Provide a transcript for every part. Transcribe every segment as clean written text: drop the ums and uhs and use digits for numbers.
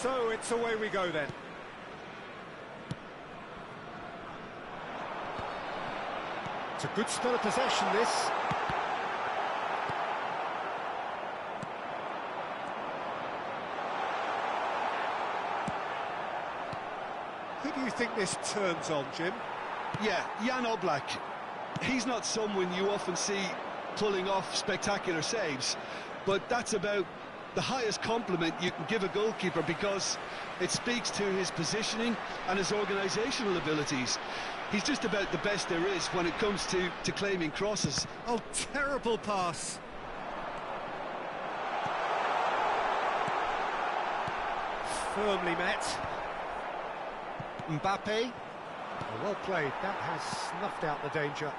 So it's away we go then. It's a good spell of possession, this. Who do you think this turns on, Jim? Yeah, Jan Oblak. He's not someone you often see pulling off spectacular saves, but that's about the highest compliment you can give a goalkeeper, because it speaks to his positioning and his organisational abilities. He's just about the best there is when it comes to claiming crosses. Oh, terrible pass. Firmly met. Mbappe. Oh, well played. That has snuffed out the danger.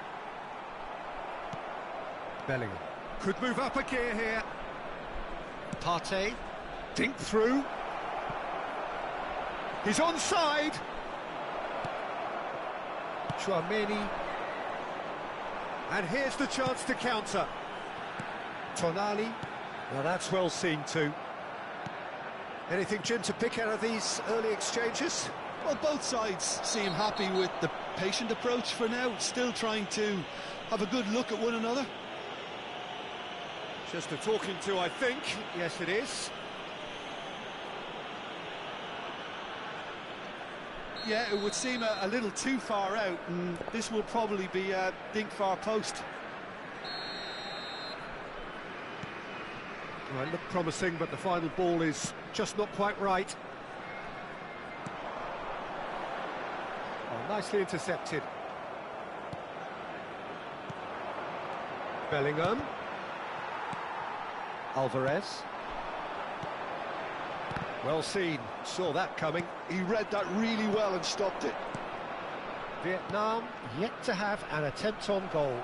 Bellingham. Could move up a gear here. Partey. Dink through. He's onside. Chouameni. And here's the chance to counter. Tonali. Now that's well seen too. Anything, Jim, to pick out of these early exchanges? Well, both sides seem happy with the patient approach for now, still trying to have a good look at one another. Just a talking to, I think. Yes, it is. Yeah, it would seem a little too far out, and this will probably be a dink far post. Well, it looked promising, but the final ball is just not quite right. Oh, nicely intercepted. Bellingham. Alvarez. Well seen, saw that coming. He read that really well and stopped it. Vietnam yet to have an attempt on goal.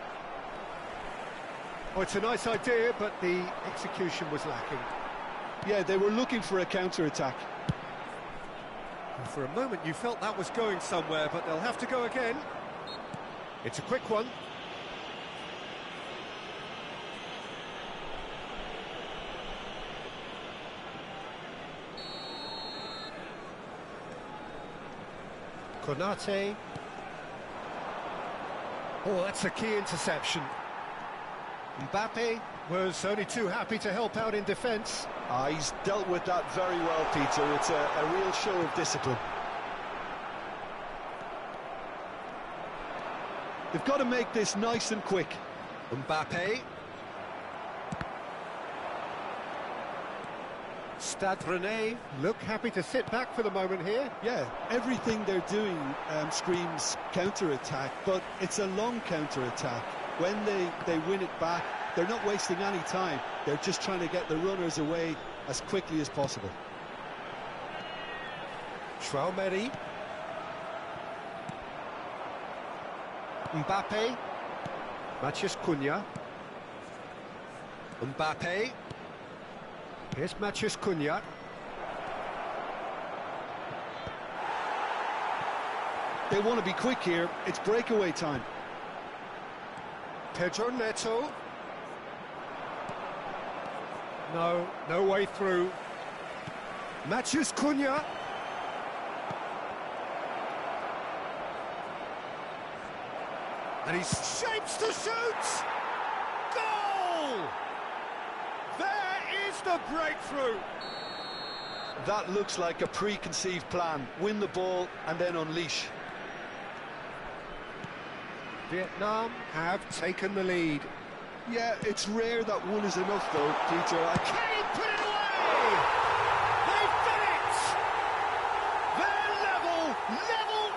Oh, it's a nice idea, but the execution was lacking. Yeah, they were looking for a counter-attack. For a moment you felt that was going somewhere, but they'll have to go again. It's a quick one. Konate. Oh, that's a key interception. Mbappe was only too happy to help out in defence. He's dealt with that very well, Peter. It's a real show of discipline. They've got to make this nice and quick. Mbappe. Stade Rennais look happy to sit back for the moment here. Yeah, everything they're doing screams counter-attack, but it's a long counter-attack. When they win it back, they're not wasting any time. They're just trying to get the runners away as quickly as possible. Chouameni. Mbappe. Matheus Cunha. Mbappe. Here's Matheus Cunha. They want to be quick here. It's breakaway time. Pedro Neto. No way through. Matheus Cunha. And he shapes to shoot! Goal! There is the breakthrough! That looks like a preconceived plan. Win the ball and then unleash. Vietnam have taken the lead. Yeah, it's rare that one is enough though, Peter. Can he put it away? They've done it! They're level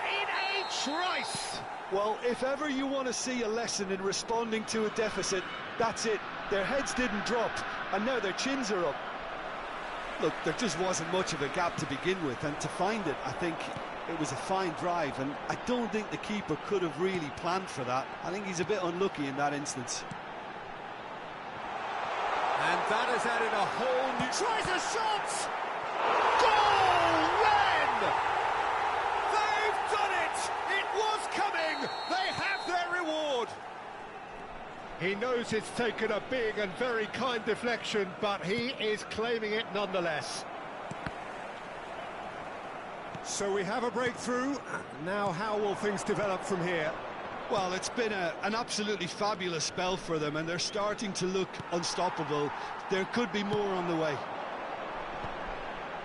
in a trice! Well, if ever you want to see a lesson in responding to a deficit, that's it. Their heads didn't drop, and now their chins are up. Look, there just wasn't much of a gap to begin with, and to find it, I think it was a fine drive, and I don't think the keeper could have really planned for that. I think he's a bit unlucky in that instance. And that has added a whole new... Tries a shot! Goal! When? They've done it! It was coming! They have their reward! He knows it's taken a big and very kind deflection, but he is claiming it nonetheless. So we have a breakthrough. Now how will things develop from here? Well, it's been an absolutely fabulous spell for them, and they're starting to look unstoppable. There could be more on the way.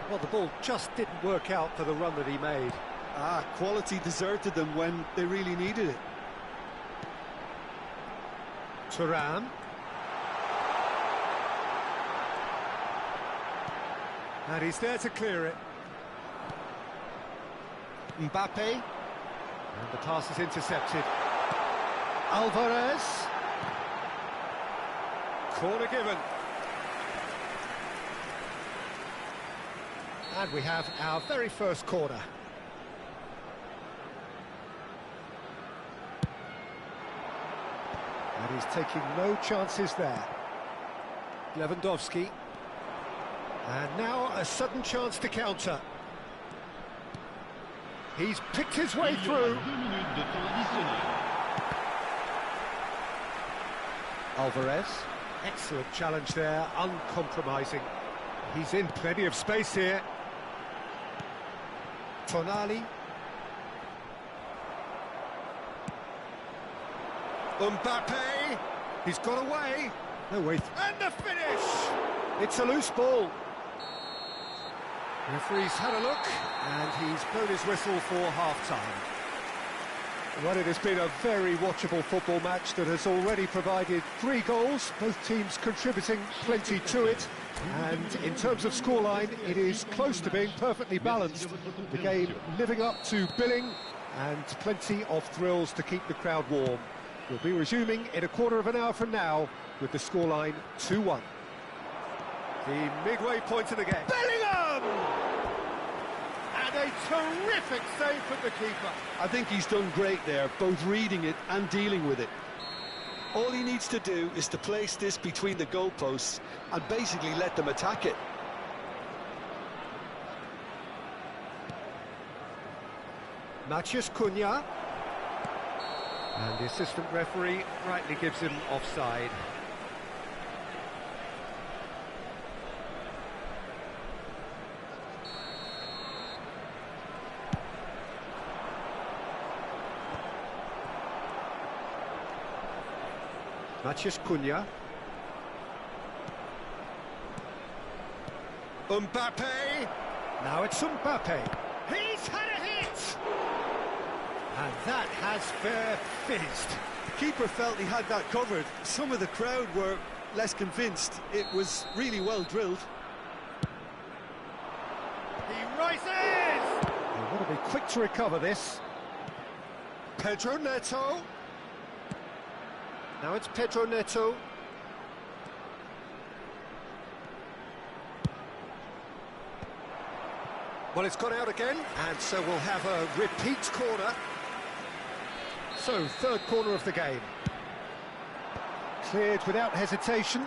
Well, the ball just didn't work out for the run that he made. Quality deserted them when they really needed it. Thuram. And he's there to clear it. Mbappe. And the pass is intercepted. Alvarez. Corner given. And we have our very first corner. And he's taking no chances there. Lewandowski. And now a sudden chance to counter. He's picked his way through. Alvarez. Excellent challenge there, uncompromising. He's in plenty of space here. Tonali. Mbappe. He's got away. No way. And the finish! It's a loose ball. The referee's had a look, and he's blown his whistle for half-time. Well, it has been a very watchable football match that has already provided 3 goals, both teams contributing plenty to it. And in terms of scoreline, it is close to being perfectly balanced. The game living up to billing, and plenty of thrills to keep the crowd warm. We'll be resuming in a quarter of an hour from now with the scoreline 2-1. The midway point of the game. Bellingham! And a terrific save from the keeper. I think he's done great there, both reading it and dealing with it. All he needs to do is to place this between the goalposts and basically let them attack it. Hqn55. And the assistant referee rightly gives him offside. Hqn55. Mbappe. Now it's Mbappe. He's had a hit! And that has fair finished. Keeper felt he had that covered. Some of the crowd were less convinced. It was really well drilled. He rises! They want to be quick to recover this. Pedro Neto. Now it's Pedro Neto. Well, it's gone out again, and so we'll have a repeat corner. So, third corner of the game. Cleared without hesitation.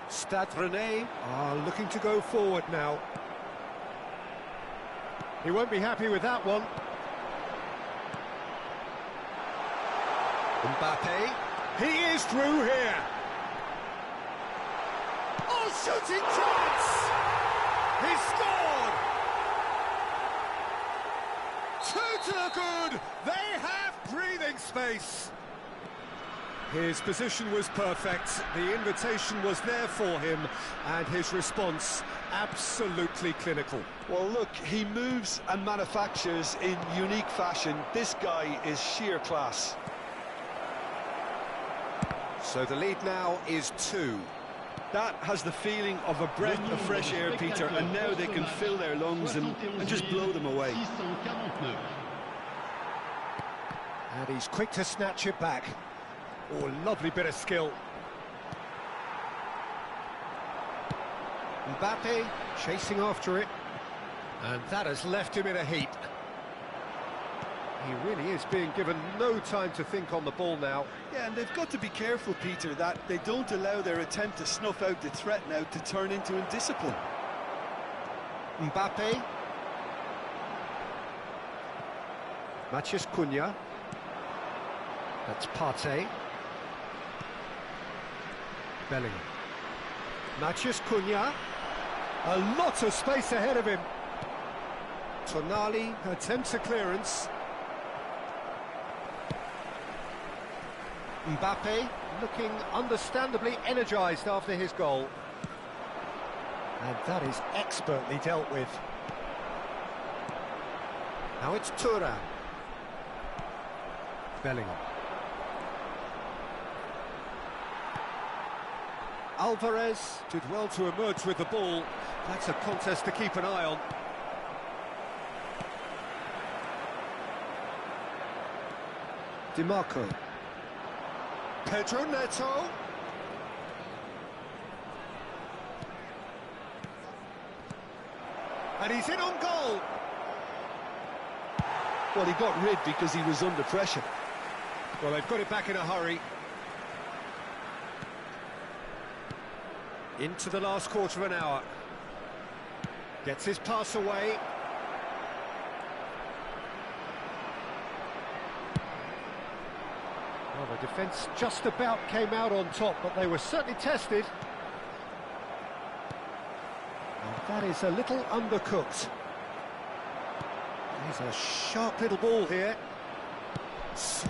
Stade Rennais are looking to go forward now. He won't be happy with that one. Mbappe. He is through here. Oh, shooting chance! He scored! 2 to the good. They have breathing space. His position was perfect. The invitation was there for him, and his response absolutely clinical. Well, look, he moves and manufactures in unique fashion. This guy is sheer class. So the lead now is 2. That has the feeling of a breath of fresh air, Peter, and now they can fill their lungs and just blow them away. And he's quick to snatch it back. Oh, lovely bit of skill. Mbappe chasing after it. And that has left him in a heap. He really is being given no time to think on the ball now. Yeah, and they've got to be careful, Peter, that they don't allow their attempt to snuff out the threat now to turn into indiscipline. Mbappe. Hqn55. That's Partey. Bellingham. Hqn55. A lot of space ahead of him. Tonali attempts a clearance. Mbappe looking understandably energised after his goal. And that is expertly dealt with. Now it's Thuram. Bellingham. Alvarez did well to emerge with the ball. That's a contest to keep an eye on. Di Marco. Pedro Neto. And he's in on goal. Well, he got rid because he was under pressure. Well, they've got it back in a hurry. Into the last quarter of an hour. Gets his pass away. Well, the defence just about came out on top, but they were certainly tested. And that is a little undercooked. There's a sharp little ball here.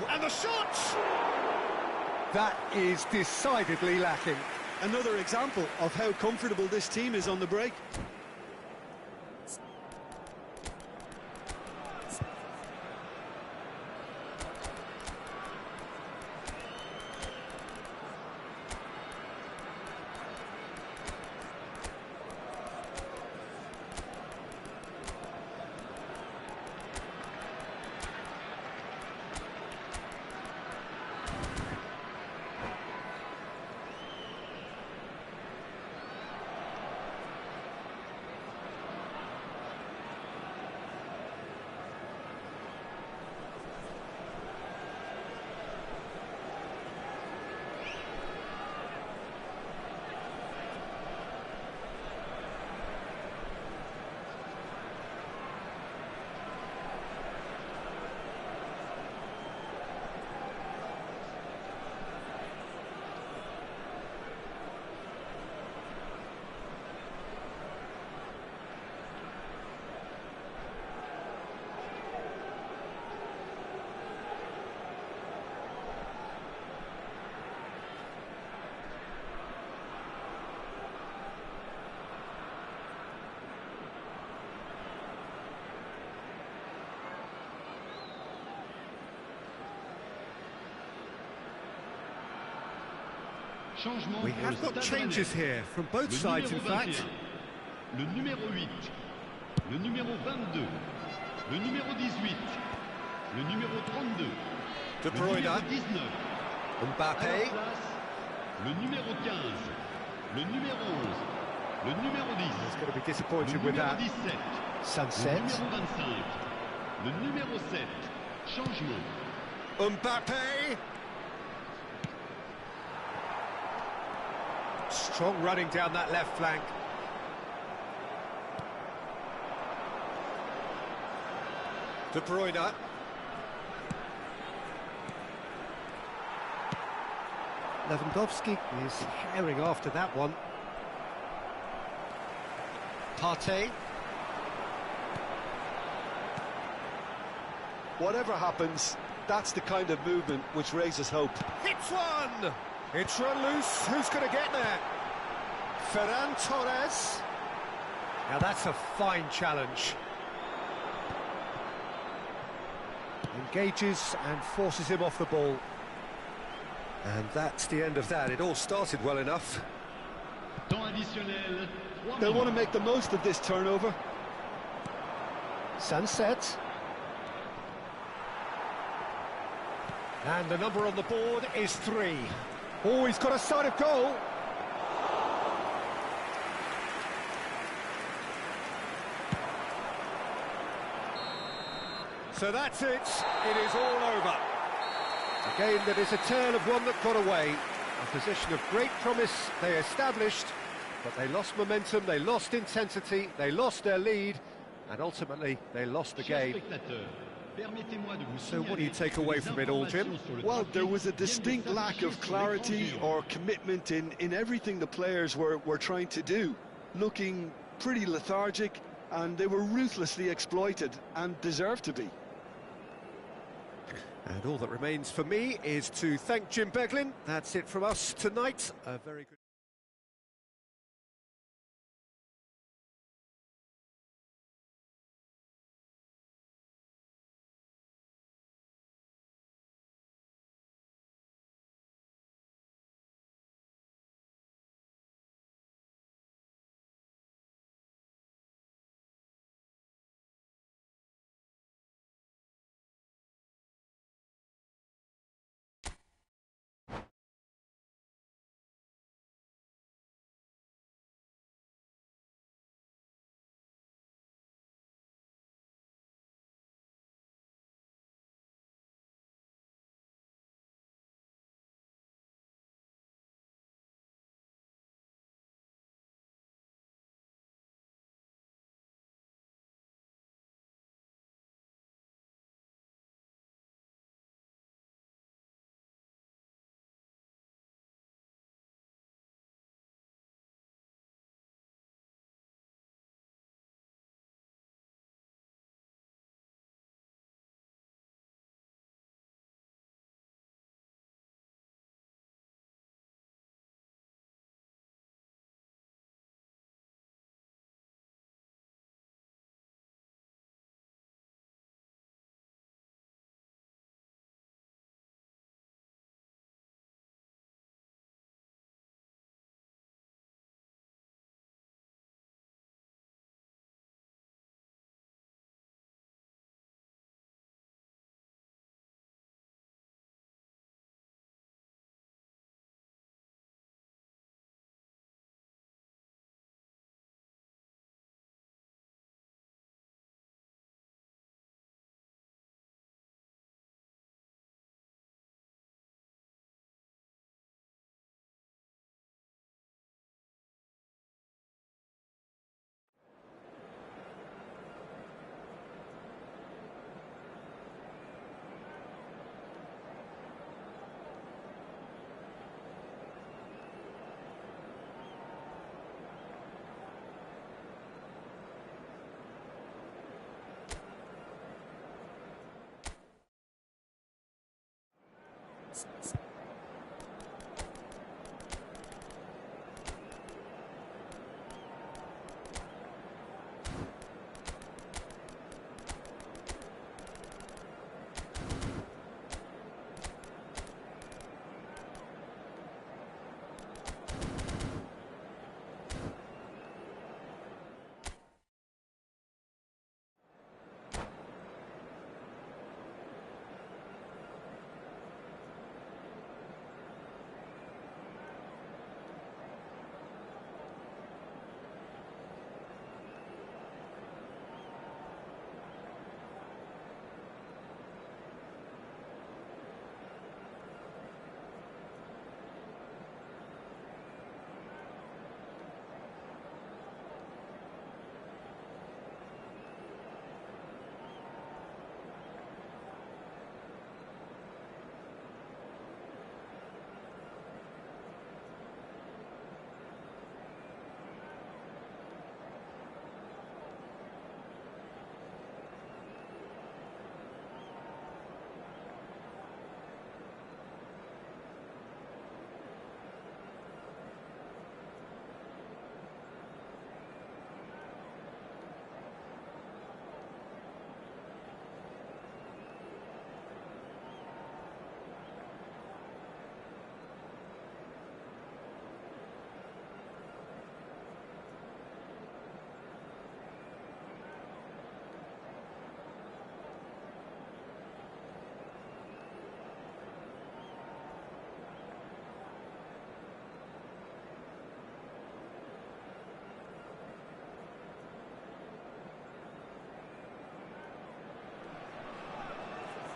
And the shot! That is decidedly lacking. Another example of how comfortable this team is on the break. We have got changes here from both sides, in fact. Le numéro 8, le numéro 22, le numéro 18, le numéro 32, De le Bruyne, numéro 19, Mbappe, le numéro 15, le numéro 11, le numéro 10, he's going to be le disappointed with numéro that. 17, le Sunset, numéro 25, le numéro 7, changement. Mbappe. Strong running down that left flank. De Bruyne. Lewandowski is herring after that one. Partey. Whatever happens, that's the kind of movement which raises hope. Hits one! It's run loose. Who's going to get there? Ferran Torres. Now that's a fine challenge. Engages and forces him off the ball. And that's the end of that. It all started well enough. Temps additionnel, 3 They'll want to minutes. make the most of this turnover. Sunset. And the number on the board is 3. Oh, he's got a sight of goal. So that's it. It is all over. A game that is a tale of one that got away. A position of great promise they established, but they lost momentum, they lost intensity, they lost their lead, and ultimately they lost the Chers game. spectateurs, permettez-moi de vous So what do you signaler take que away les from it all, Jim? informations sur le Well, trafic there was a viennent de distinct lack s'afficher of sur l'écran clarity géant. or commitment in everything the players were trying to do. Looking pretty lethargic and they were ruthlessly exploited and deserved to be. And all that remains for me is to thank Jim Beglin. That's it from us tonight. A very good...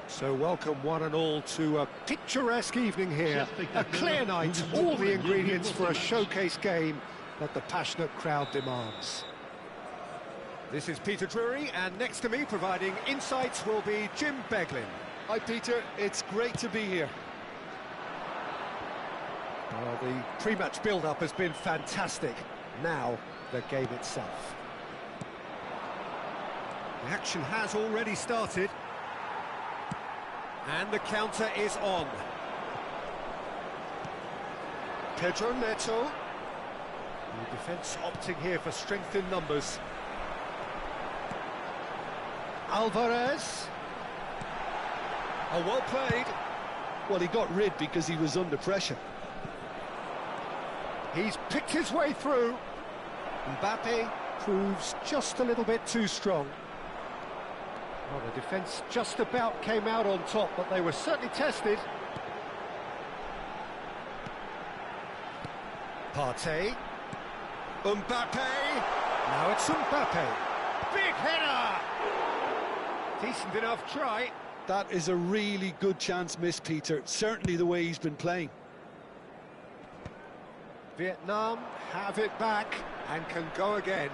So welcome one and all to a picturesque evening here, a clear night, all the ingredients for a showcase game that the passionate crowd demands. This is Peter Drury, and next to me providing insights will be Jim Beglin. Hi Peter, it's great to be here. Well, the pre-match build-up has been fantastic. Now, the game itself. The action has already started. And the counter is on. Pedro Neto. The defence opting here for strength in numbers. Alvarez. Oh, well played. Well, he got rid because he was under pressure. He's picked his way through. Mbappe proves just a little bit too strong. Well, the defence just about came out on top, but they were certainly tested. Partey. Mbappe. Now it's Mbappe. Big header! Decent enough try. That is a really good chance missed, Peter. Certainly the way he's been playing. Vietnam have it back and can go again.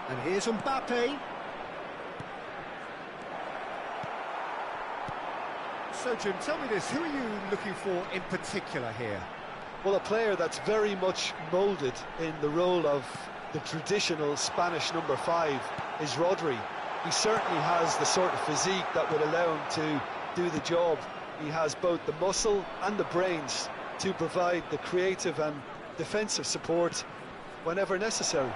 And here's Mbappe. So, Jim, tell me this, who are you looking for in particular here? Well, a player that's very much moulded in the role of the traditional Spanish number 5 is Rodri. He certainly has the sort of physique that would allow him to do the job. He has both the muscle and the brains to provide the creative and defensive support whenever necessary.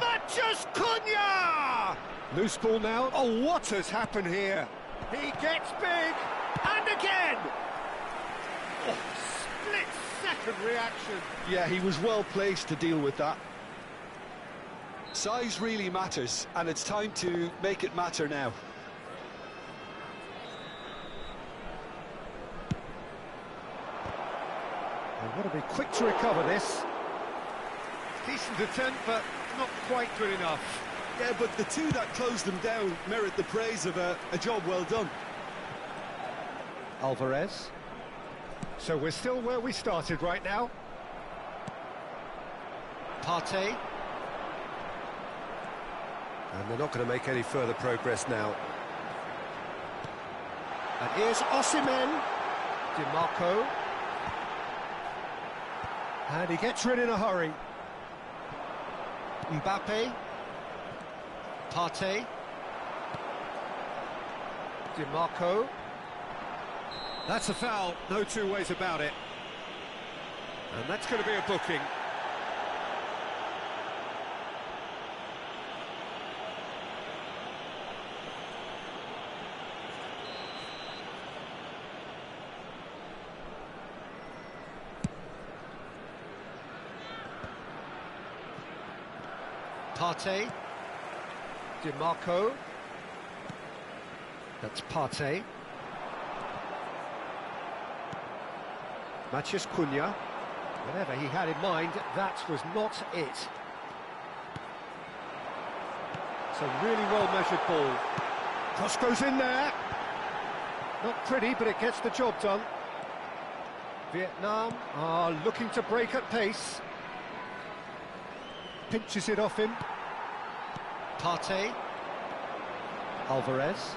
Matches Cunha! Loose ball now. Oh, what has happened here? He gets big, and again! Oh, split-second reaction. Yeah, he was well placed to deal with that. Size really matters, and it's time to make it matter now. They've got to be quick to recover this. Decent attempt, but not quite good enough. Yeah, but the two that closed them down merit the praise of a job well done. Alvarez. So we're still where we started right now. Partey. And they're not going to make any further progress now. And here's Hqn55. DiMarco. And he gets rid in a hurry. Mbappe. Partey. DiMarco. That's a foul, no two ways about it. And that's going to be a booking. Partey. DiMarco. That's Partey. Matches Cunha. Whatever he had in mind, that was not it. It's a really well-measured ball. Cross goes in there. Not pretty, but it gets the job done. Vietnam are looking to break at pace. Pinches it off him. Partey. Alvarez.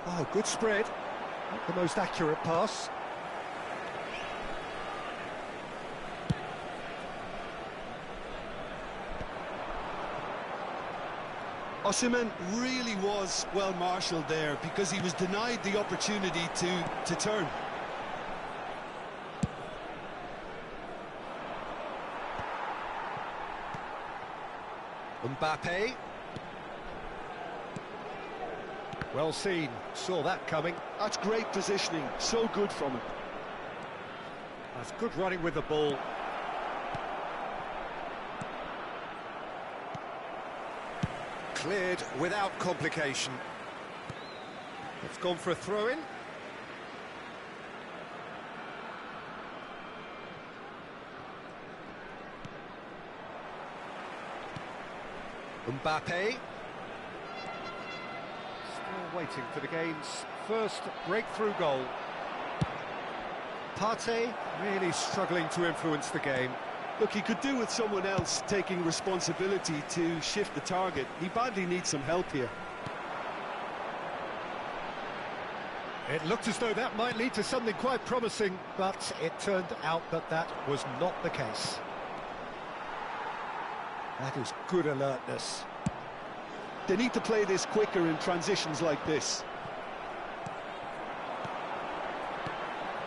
Oh, good spread. Not the most accurate pass. Osimhen really was well marshalled there because he was denied the opportunity to turn. Mbappe. Well seen, saw that coming. That's great positioning, so good from him. That's good running with the ball. Cleared without complication. It's gone for a throw-in. Mbappe. Still waiting for the game's first breakthrough goal. Partey really struggling to influence the game. Look, he could do with someone else taking responsibility to shift the target. He badly needs some help here. It looked as though that might lead to something quite promising, but it turned out that that was not the case. That is good alertness. They need to play this quicker in transitions like this.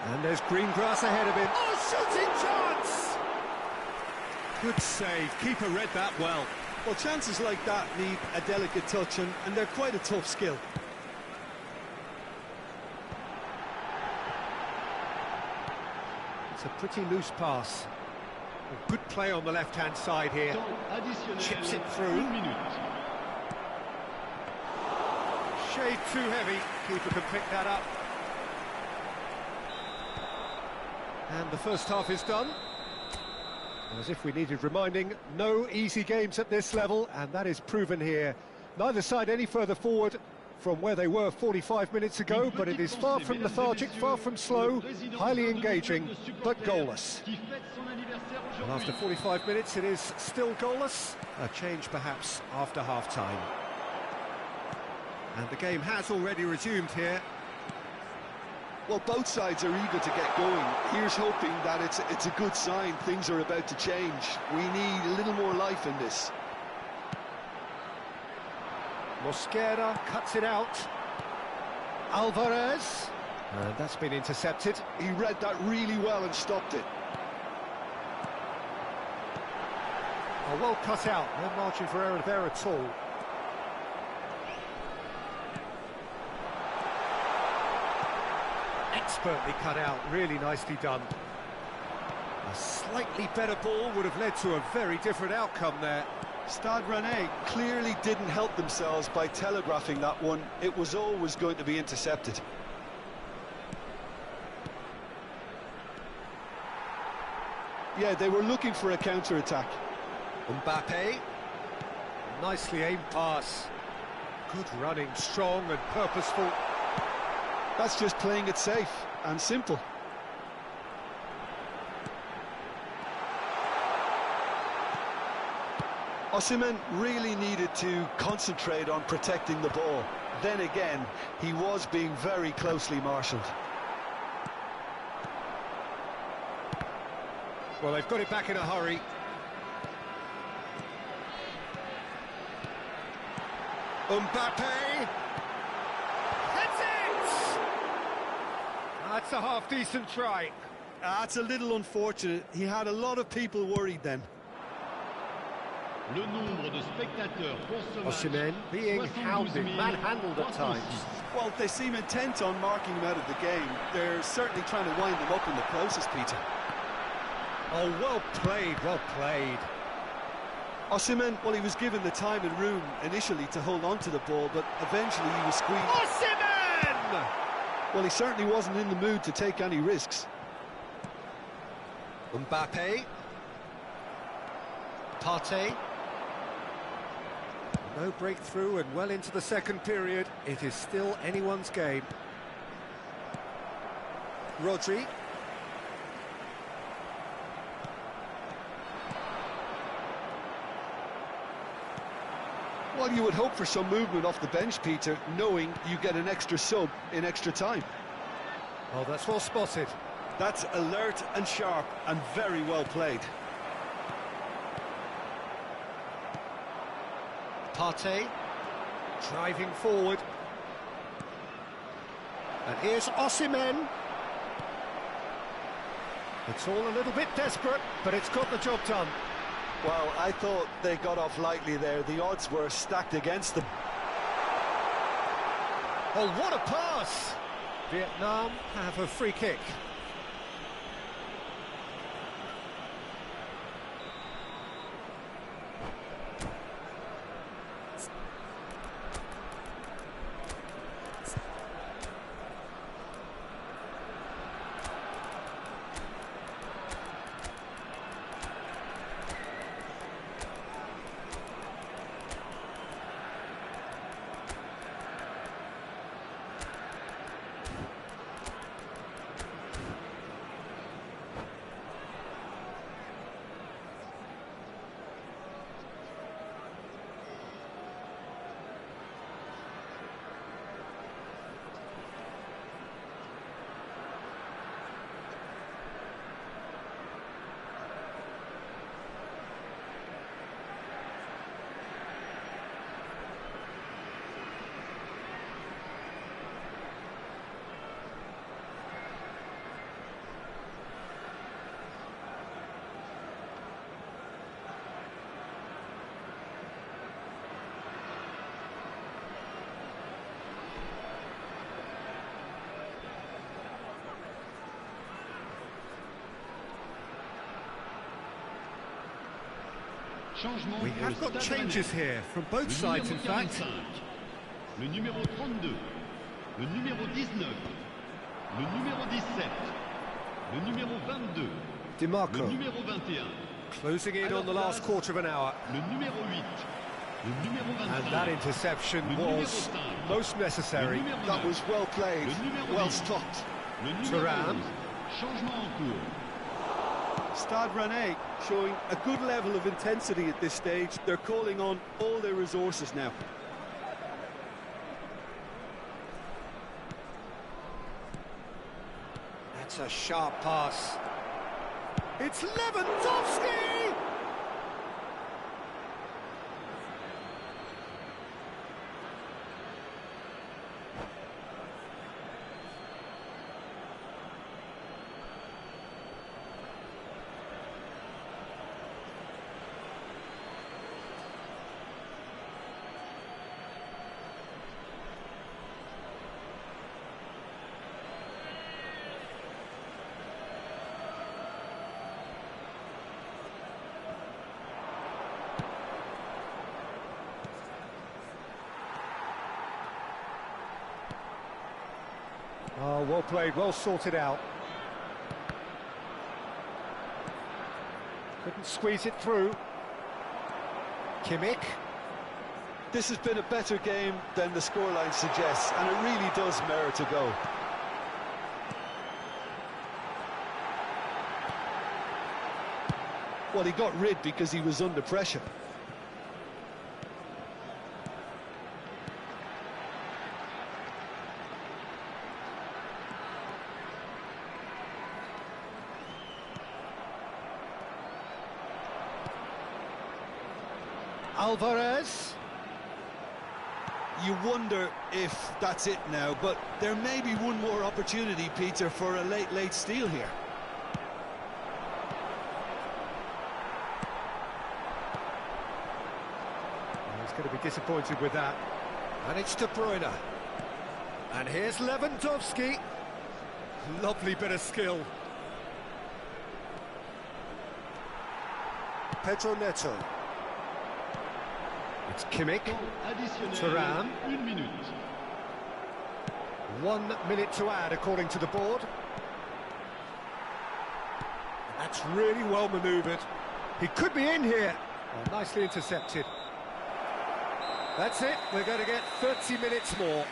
And there's green grass ahead of him. Oh, shooting chance! Good save. Keeper read that well. Well, chances like that need a delicate touch, and they're quite a tough skill. It's a pretty loose pass. A good play on the left-hand side here. Chips it through. Shade too heavy. Keeper can pick that up. And the first half is done. As if we needed reminding, no easy games at this level, and that is proven here. Neither side any further forward from where they were 45 minutes ago, but it is far from lethargic, far from slow, highly engaging, but goalless. And after 45 minutes, it is still goalless. A change perhaps after half-time. And the game has already resumed here. Well, both sides are eager to get going. Here's hoping that it's a good sign. Things are about to change. We need a little more life in this. Mosquera cuts it out. Alvarez. And that's been intercepted. He read that really well and stopped it. Oh, well cut out. No margin for error there at all. Expertly cut out, really nicely done. A slightly better ball would have led to a very different outcome there. Stade Rennais clearly didn't help themselves by telegraphing that one. It was always going to be intercepted. Yeah, they were looking for a counter-attack. Mbappe. Nicely aimed pass. Good running, strong and purposeful. That's just playing it safe and simple. Hqn really needed to concentrate on protecting the ball. Then again, he was being very closely marshalled. Well, they've got it back in a hurry. Mbappe! Hits it! That's a half-decent try. That's a little unfortunate. He had a lot of people worried then. Le nombre de spectateurs pour ce match, Hqn being hounded, manhandled at times. Well, they seem intent on marking him out of the game. They're certainly trying to wind him up in the process, Peter. Oh, well played, well played. Hqn, well, he was given the time and room initially to hold on to the ball, but eventually he was squeezed. Hqn! Well, he certainly wasn't in the mood to take any risks. Mbappe. Partey. No breakthrough and well into the second period. It is still anyone's game. Rodri. Well, you would hope for some movement off the bench, Peter, knowing you get an extra sub in extra time. Oh, that's well spotted. That's alert and sharp and very well played. Partey, driving forward. And here's Hqn. It's all a little bit desperate, but it's got the job done. Well, I thought they got off lightly there. The odds were stacked against them. Oh, what a pass! Vietnam have a free kick. Changement We pour have le got Stade changes Rennais. here from both Le sides, in numéro fact. 45, le numéro 32, le numéro 19, le numéro 17, le numéro 22, le DiMarco numéro 21, closing in on the last quarter of an hour. le numéro 8, le numéro 25, And that interception le numéro was 5, most le necessary. numéro That 9, was well played, le numéro well 10, stopped. le numéro Thuram. 11. Changement en cours. Stade Rennais showing a good level of intensity at this stage. They're calling on all their resources now. That's a sharp pass. It's Lewandowski! Oh, well played, well sorted out. Couldn't squeeze it through. Kimmich. This has been a better game than the scoreline suggests, and it really does merit a go. Well, he got rid because he was under pressure. Alvarez. You wonder if that's it now, but there may be one more opportunity, Peter, for a late steal here. He's going to be disappointed with that. And it's De Bruyne. And here's Lewandowski. Lovely bit of skill. Pedro Neto. It's Kimmich. Additionnel, Thuram. 1 minute. 1 minute to add, according to the board. That's really well manoeuvred. He could be in here. Oh, nicely intercepted. That's it. We're going to get 30 minutes more.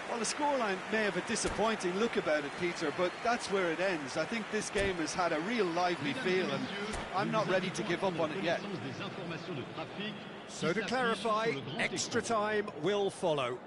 Well, the scoreline may have a disappointing look about it, Peter, but that's where it ends. I think this game has had a real lively feel, and I'm not ready to give up on it yet. So to clarify, extra time will follow.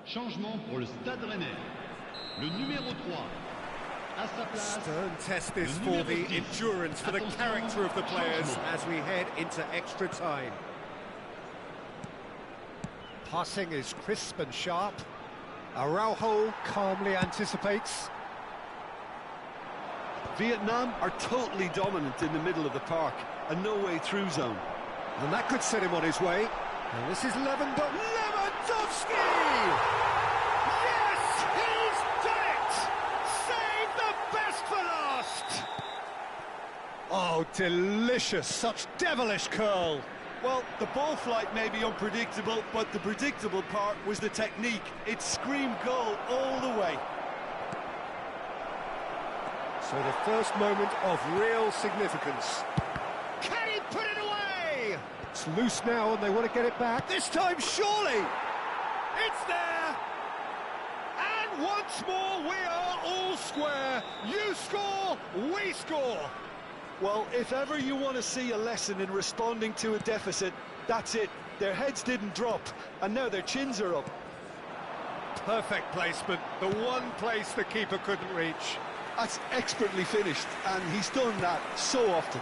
Changement pour le Stade Rennais. Le numéro 3. À sa place. Stern test this for the endurance, for the character of the players as we head into extra time. Passing is crisp and sharp. Araujo calmly anticipates. Vietnam are totally dominant in the middle of the park, a no-way-through zone. And that could set him on his way. And this is Lewandowski! Yes, he's done it! Save the best for last! Oh, delicious, such devilish curl. Well, the ball flight may be unpredictable, but the predictable part was the technique. It screamed goal all the way. So the first moment of real significance. Can he put it away? It's loose now and they want to get it back. This time, surely! It's there! And once more, we are all square. You score, we score. Well, if ever you want to see a lesson in responding to a deficit, that's it. Their heads didn't drop, and now their chins are up. Perfect placement, the one place the keeper couldn't reach. That's expertly finished, and he's done that so often.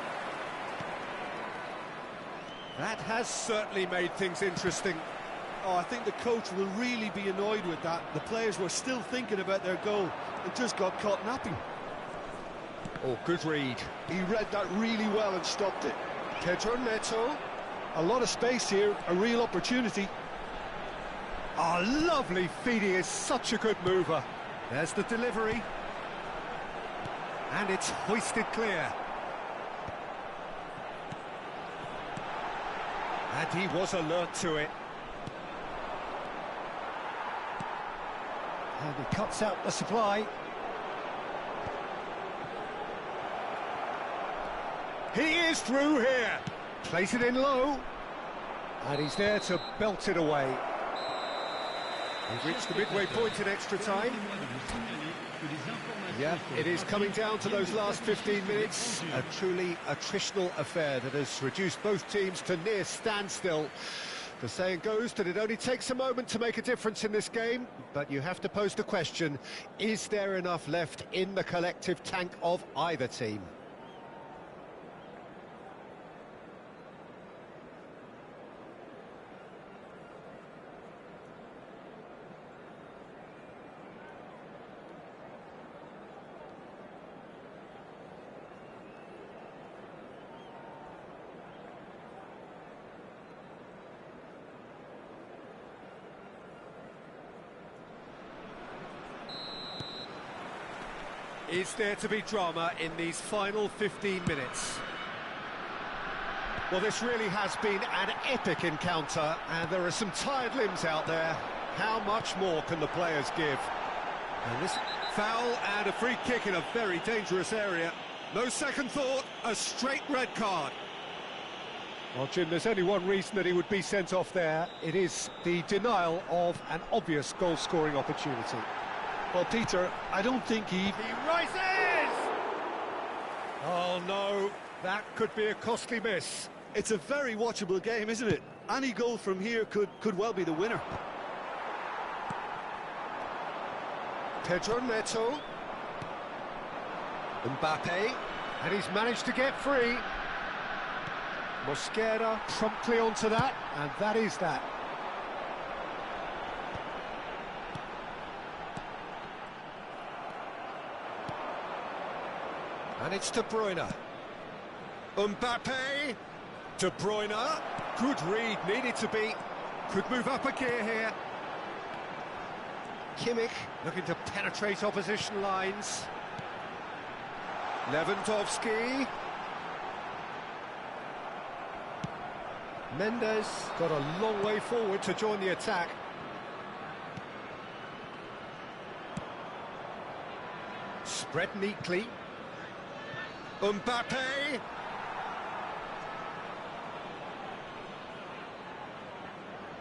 That has certainly made things interesting. Oh, I think the coach will really be annoyed with that. The players were still thinking about their goal and just got caught napping. Oh, good read. He read that really well and stopped it. Pedro Neto. A lot of space here, a real opportunity. Oh, lovely feed, he is such a good mover. There's the delivery. And it's hoisted clear. And he was alert to it. And he cuts out the supply. He is through here. Plays it in low. And he's there to belt it away. We've reached the midway point in extra time. Yeah, it is coming down to those last 15 minutes. A truly attritional affair that has reduced both teams to near standstill. The saying goes that it only takes a moment to make a difference in this game, but you have to pose the question, is there enough left in the collective tank of either team? Is there to be drama in these final 15 minutes? Well, this really has been an epic encounter, and there are some tired limbs out there. How much more can the players give? And this foul and a free kick in a very dangerous area. No second thought, a straight red card. Well, Jim, there's only one reason that he would be sent off there. It is the denial of an obvious goal-scoring opportunity. Well, Peter, I don't think He rises! Oh, no, that could be a costly miss. It's a very watchable game, isn't it? Any goal from here could well be the winner. Pedro Neto. Mbappe. And he's managed to get free. Mosquera promptly onto that, and that is that. And it's De Bruyne. Mbappe. De Bruyne. Good read, needed to be. Could move up a gear here. Kimmich looking to penetrate opposition lines. Lewandowski. Mendes got a long way forward to join the attack. Spread neatly. Mbappe.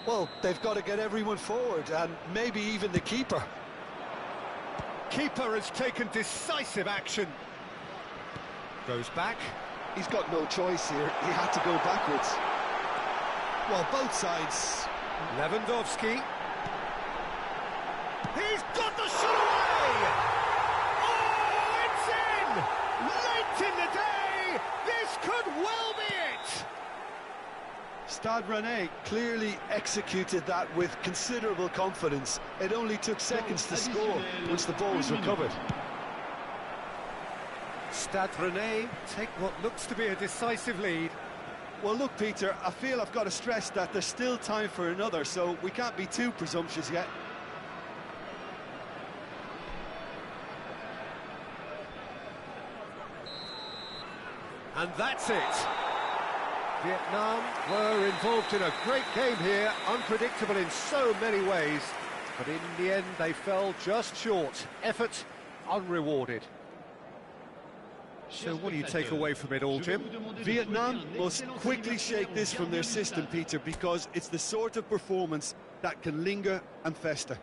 Well, they've got to get everyone forward, and maybe even the keeper. Keeper has taken decisive action. Goes back. He's got no choice here. He had to go backwards. Well, both sides. Lewandowski. He's got the shot away! Oh, it's in! Late in the day! This could well be it! Stade Rennais clearly executed that with considerable confidence. It only took seconds to score once the ball was recovered. Stade Rennais take what looks to be a decisive lead. Well, look, Peter, I feel I've got to stress that there's still time for another, so we can't be too presumptuous yet. And that's it. Vietnam were involved in a great game here, unpredictable in so many ways, but in the end they fell just short. Effort unrewarded. So what do you take away from it all, Jim? Vietnam must quickly shake this from their system, Peter, because it's the sort of performance that can linger and fester.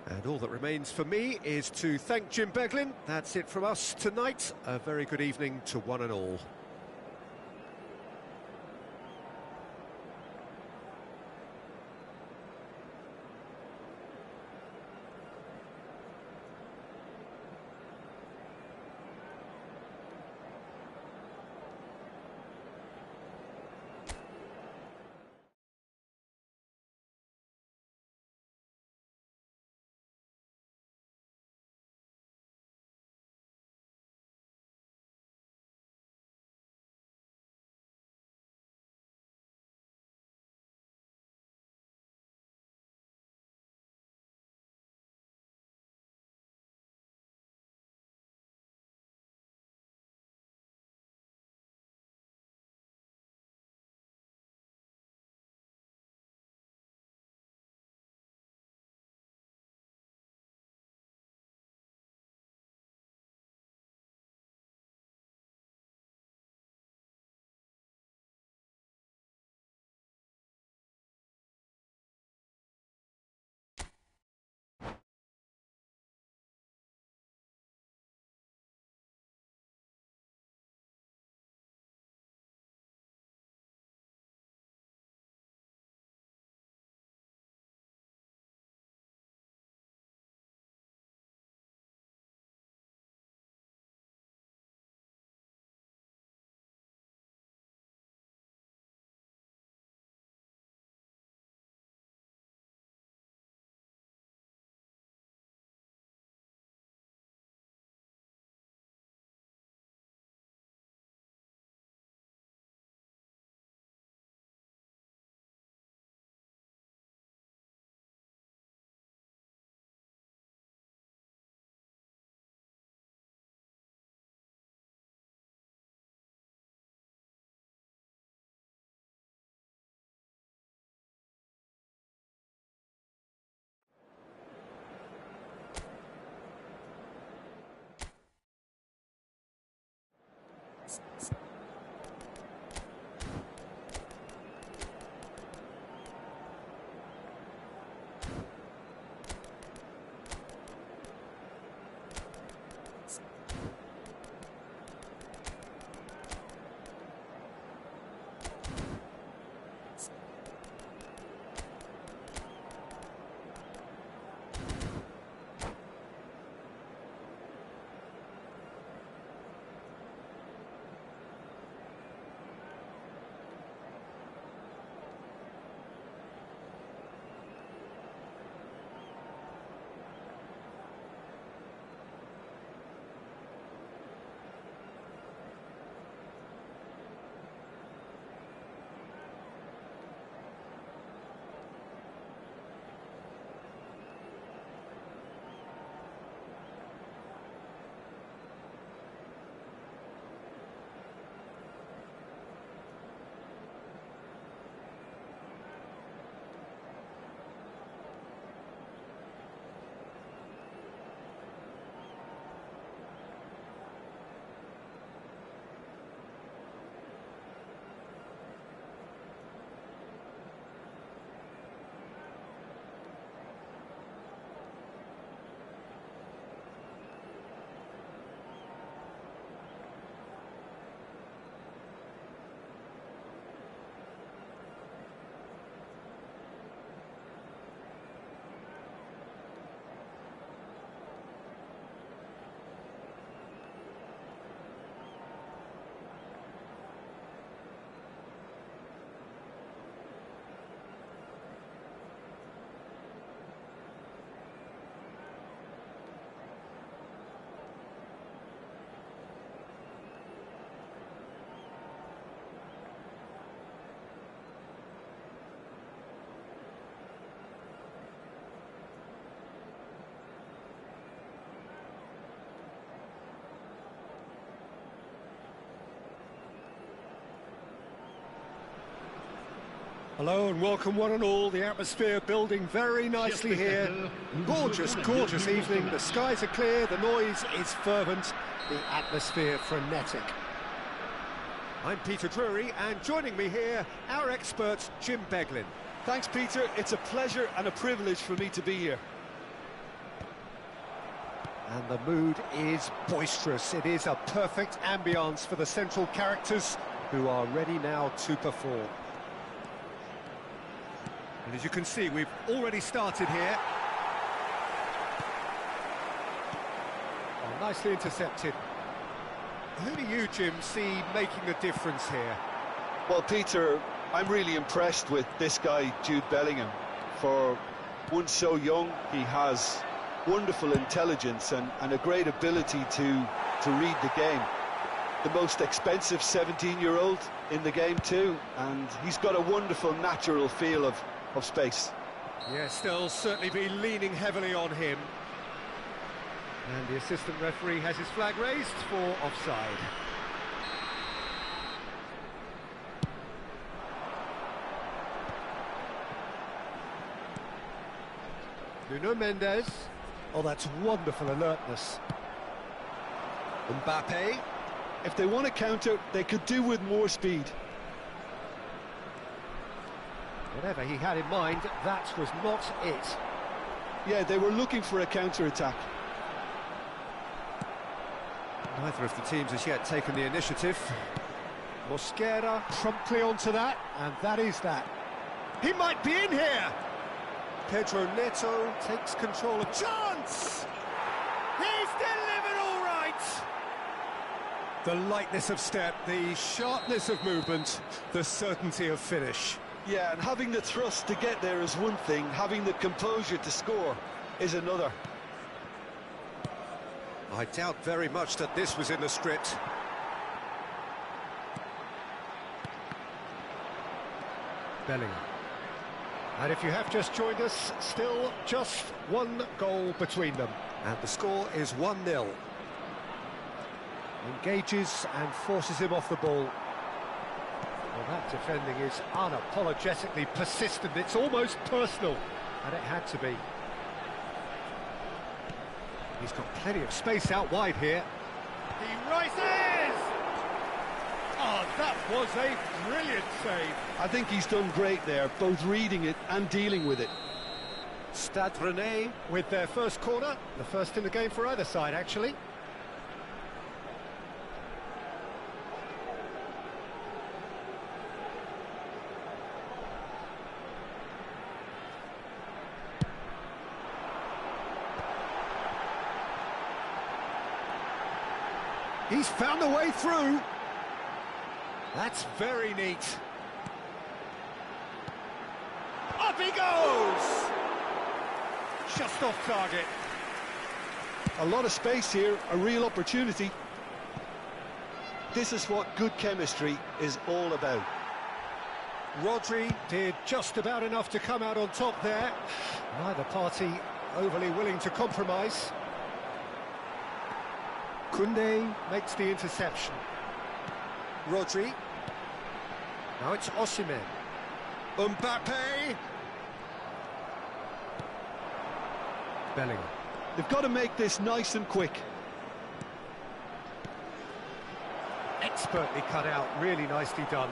And all that remains for me is to thank Jim Beglin. That's it from us tonight. A very good evening to one and all. Hello and welcome one and all. The atmosphere building very nicely here. Gorgeous, gorgeous evening. The skies are clear, the noise is fervent, the atmosphere frenetic. I'm Peter Drury, and joining me here, our expert, Jim Beglin. Thanks, Peter. It's a pleasure and a privilege for me to be here. And the mood is boisterous. It is a perfect ambience for the central characters who are ready now to perform. And as you can see, we've already started here. Oh, nicely intercepted. Who do you, Jim, see making the difference here? Well, Peter, I'm really impressed with this guy, Jude Bellingham. For one so young, he has wonderful intelligence and a great ability to read the game. The most expensive 17-year-old in the game too, and he's got a wonderful natural feel of space. Yes, they'll certainly be leaning heavily on him. And the assistant referee has his flag raised for offside. Nuno Mendes. Oh, that's wonderful alertness. Mbappe. If they want to counter, they could do with more speed. Whatever he had in mind, that was not it. Yeah, they were looking for a counter-attack. Neither of the teams has yet taken the initiative. Mosquera promptly onto that, and that is that. He might be in here! Pedro Neto takes control of... Chance! He's delivered all right! The lightness of step, the sharpness of movement, the certainty of finish. Yeah, and having the thrust to get there is one thing, having the composure to score is another. I doubt very much that this was in the script. Bellingham. And if you have just joined us, still just one goal between them. And the score is 1-0. Engages and forces him off the ball. Well, that defending is unapologetically persistent. It's almost personal, and it had to be. He's got plenty of space out wide here. He rises! Oh, that was a brilliant save. I think he's done great there, both reading it and dealing with it. Stade Rennais with their first corner, the first in the game for either side, actually. He's found a way through. That's very neat. Up he goes! Just off target. A lot of space here, a real opportunity. This is what good chemistry is all about. Rodri did just about enough to come out on top there. Neither party overly willing to compromise. Koundé makes the interception. Rodri. Now it's Osimhen. Mbappe. Bellingham. They've got to make this nice and quick. Expertly cut out, really nicely done.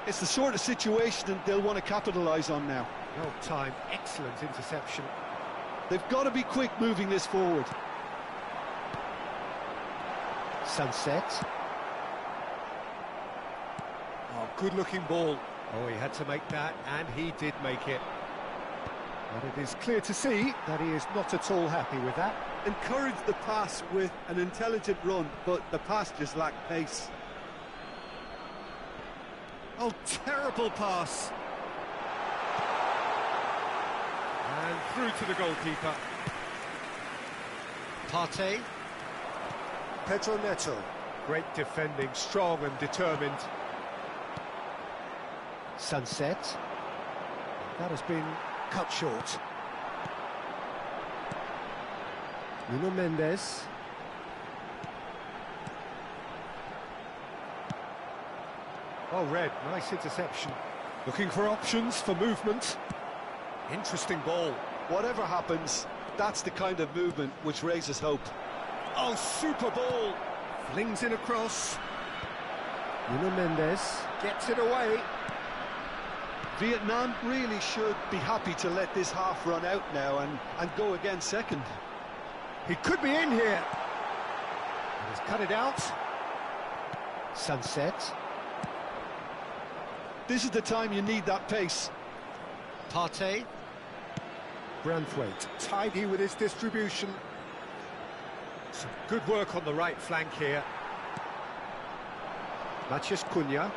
It's the sort of situation that they'll want to capitalise on now. Well timed, excellent interception. They've got to be quick moving this forward. Sunset. Oh, good-looking ball. Oh, he had to make that, and he did make it. But it is clear to see that he is not at all happy with that. Encouraged the pass with an intelligent run, but the pass just lacked pace. Oh, terrible pass. And through to the goalkeeper. Partey. Pedro Neto. Great defending, strong and determined. Sunset. That has been cut short. Nuno Mendes. Oh, Red, nice interception. Looking for options for movement. Interesting ball. Whatever happens, that's the kind of movement which raises hope. Oh, super ball. Flings in across. Nuno Mendes gets it away. Vietnam really should be happy to let this half run out now and go again second. He could be in here. He's cut it out. Sunset. This is the time you need that pace. Partey. Branthwaite, tidy with his distribution. Some good work on the right flank here. Matheus Cunha.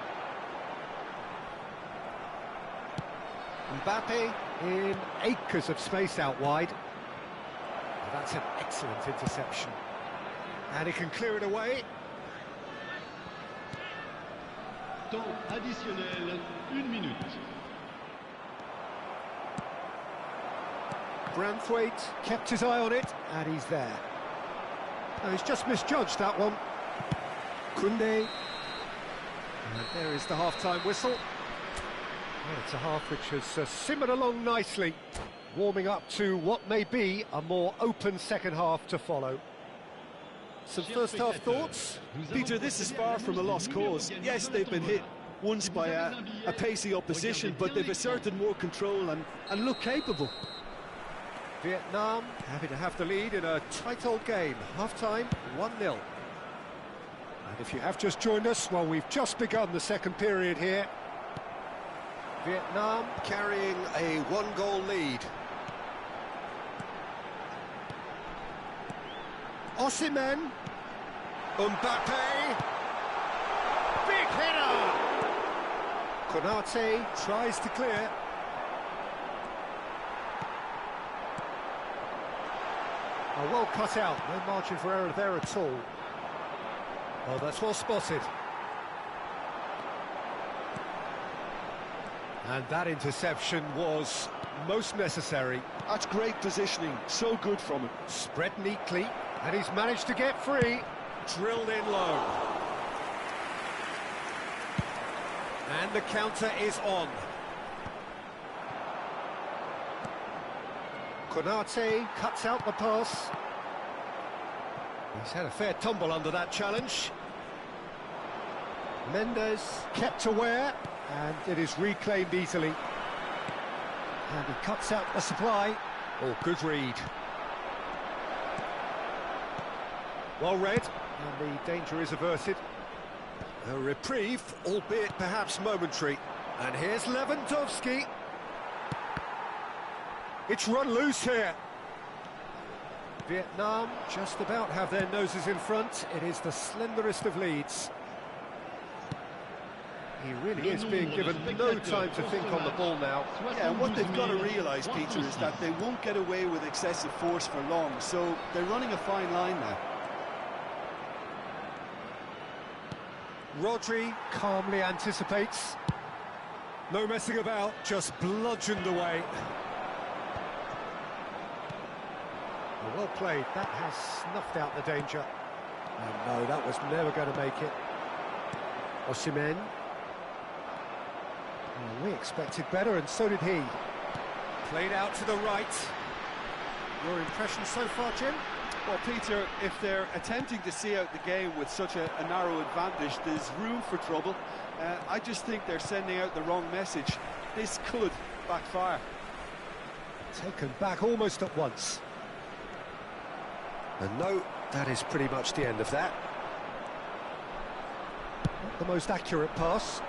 Mbappe in acres of space out wide. Well, that's an excellent interception. And he can clear it away. Temps additionnel, 1 minute. Branthwaite kept his eye on it, and he's there. No, he's just misjudged that one. Koundé. And there is the half-time whistle. Well, it's a half which has simmered along nicely, warming up to what may be a more open second half to follow. Some first-half thoughts? Peter, this is far from a lost cause. Yes, they've been hit once by a pacey opposition, but they've asserted more control and look capable. Vietnam happy to have the lead in a tight old game. Half-time, 1-0. And if you have just joined us, well, we've just begun the second period here. Vietnam carrying a one-goal lead. Osimhen. Mbappe. Big header! Konate tries to clear. Oh, well cut out, no margin for error there at all. Oh, that's well spotted. And that interception was most necessary. That's great positioning, so good from him. Spread neatly, and he's managed to get free. Drilled in low. And the counter is on. Konate cuts out the pass. He's had a fair tumble under that challenge. Mendes kept aware, and it is reclaimed easily. And he cuts out the supply. Oh, good read. Well read, and the danger is averted. A reprieve, albeit perhaps momentary. And here's Lewandowski. It's run loose here. Vietnam just about have their noses in front. It is the slenderest of leads. He really is being given no time to think on the ball now. Yeah, and what they've got to realise, Peter, is that they won't get away with excessive force for long, so they're running a fine line now. Rodri calmly anticipates. No messing about, just bludgeoned away. Well played, that has snuffed out the danger. And no, that was never going to make it. Osimhen. Well, we expected better, and so did he. Played out to the right. Your impression so far, Jim? Well, Peter, if they're attempting to see out the game with such a narrow advantage, there's room for trouble. I just think they're sending out the wrong message. This could backfire. Taken back almost at once. And no, that is pretty much the end of that. Not the most accurate pass.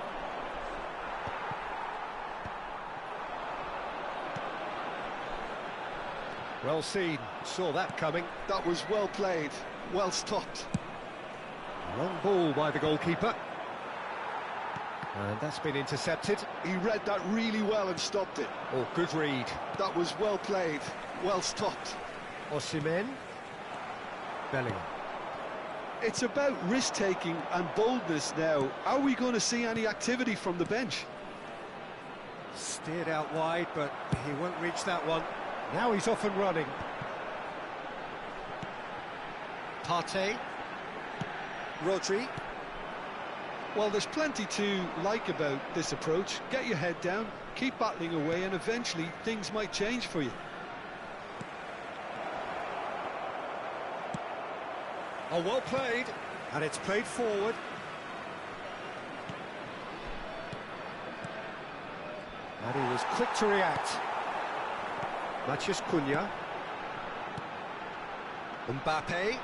Well seen, saw that coming. That was well played, well stopped. Long ball by the goalkeeper. And that's been intercepted. He read that really well and stopped it. Oh, good read. That was well played, well stopped. Osimhen. Bellingham. It's about risk-taking and boldness now. Are we going to see any activity from the bench? Steered out wide, but he won't reach that one. Now he's off and running. Partey. Rodri. Well, there's plenty to like about this approach. Get your head down, keep battling away, and eventually things might change for you. Oh, well played, and it's played forward. And he was quick to react. Hqn55. Mbappe.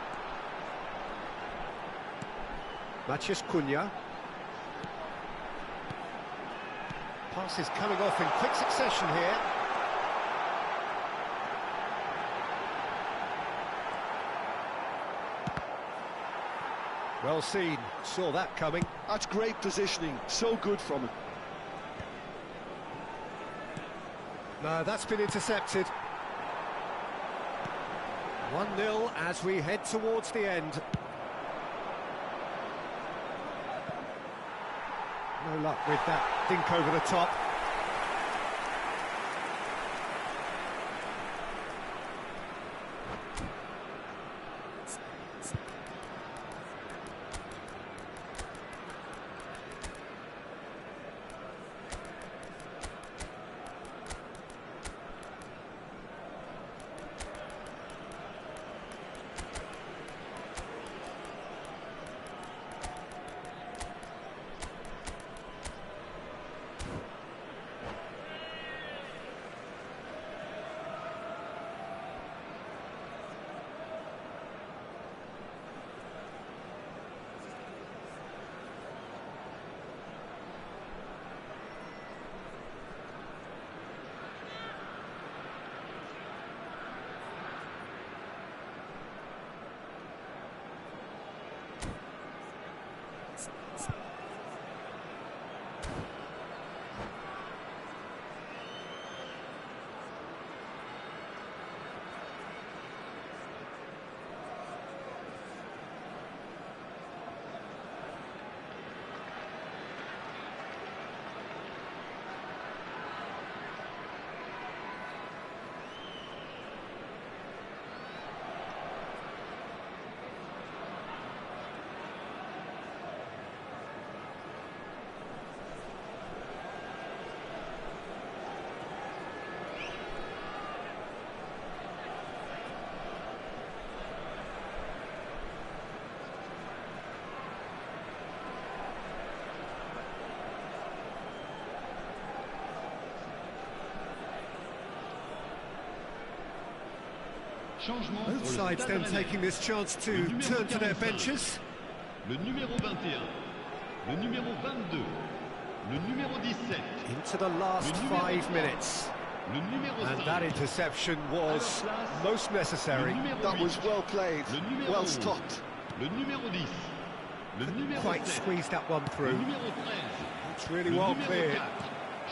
Hqn55. Passes coming off in quick succession here. Well seen, saw that coming. That's great positioning, so good from him. No, that's been intercepted. 1-0 as we head towards the end. No luck with that dink over the top. Both sides then taking this chance to turn to their benches. Le numéro 21, le numéro 22, le numéro 17. Into the last 5 minutes. Le numéro 5. And that interception was most necessary. That was well played, well stopped. Le numéro 10. Le numéro Quite 7. squeezed that one Le through. numéro 13. It's really Le well numéro cleared. 4.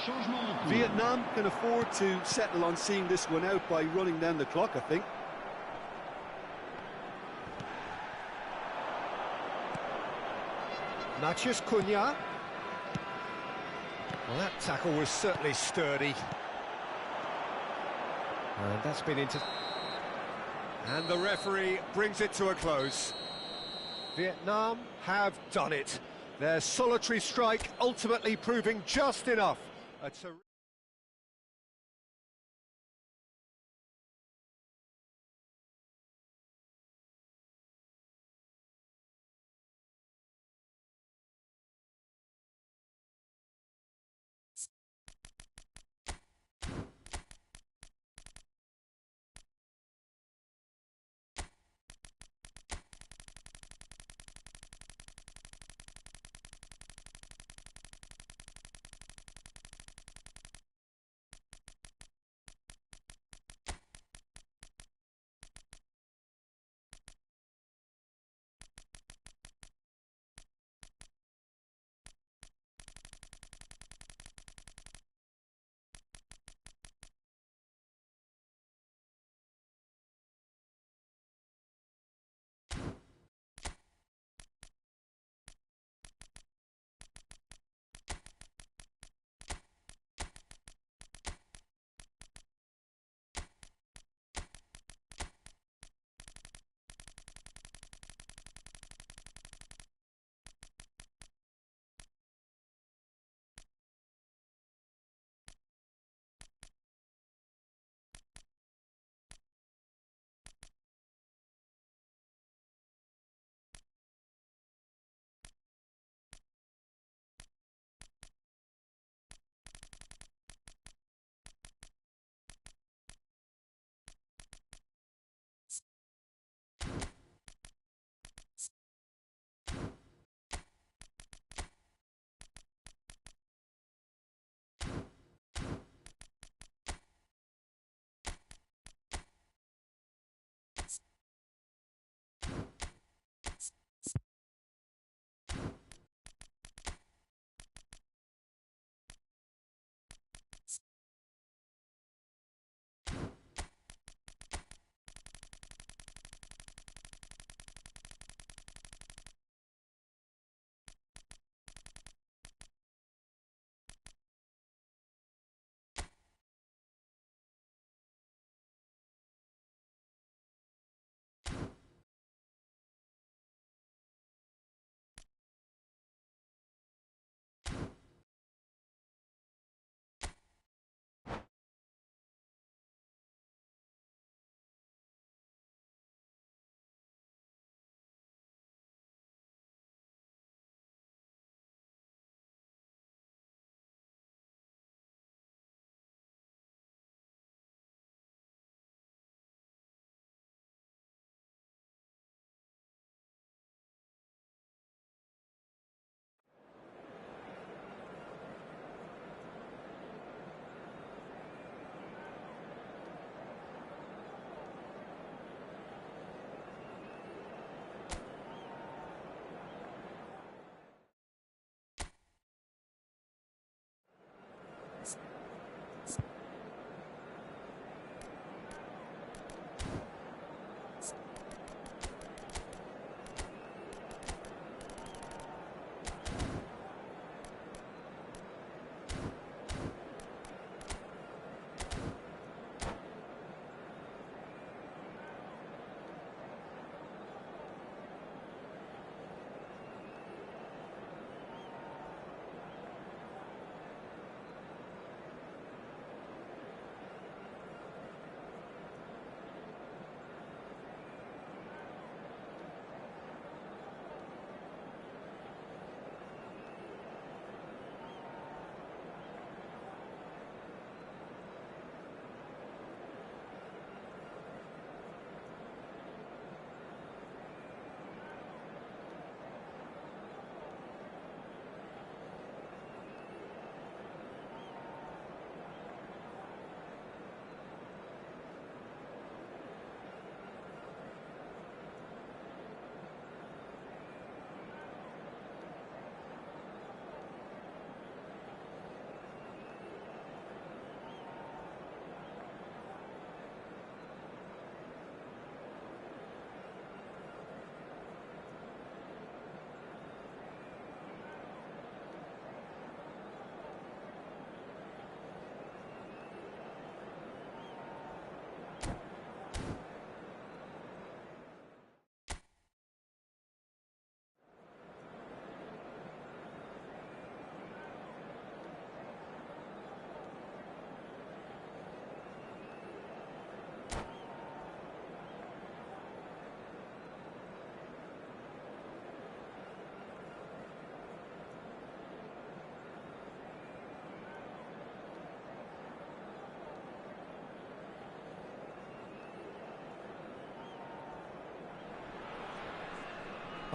Changement en cours. Vietnam can afford to settle on seeing this one out by running down the clock, I think. Hqn55. Well, that tackle was certainly sturdy. And that's been into... And the referee brings it to a close. Vietnam have done it. Their solitary strike ultimately proving just enough.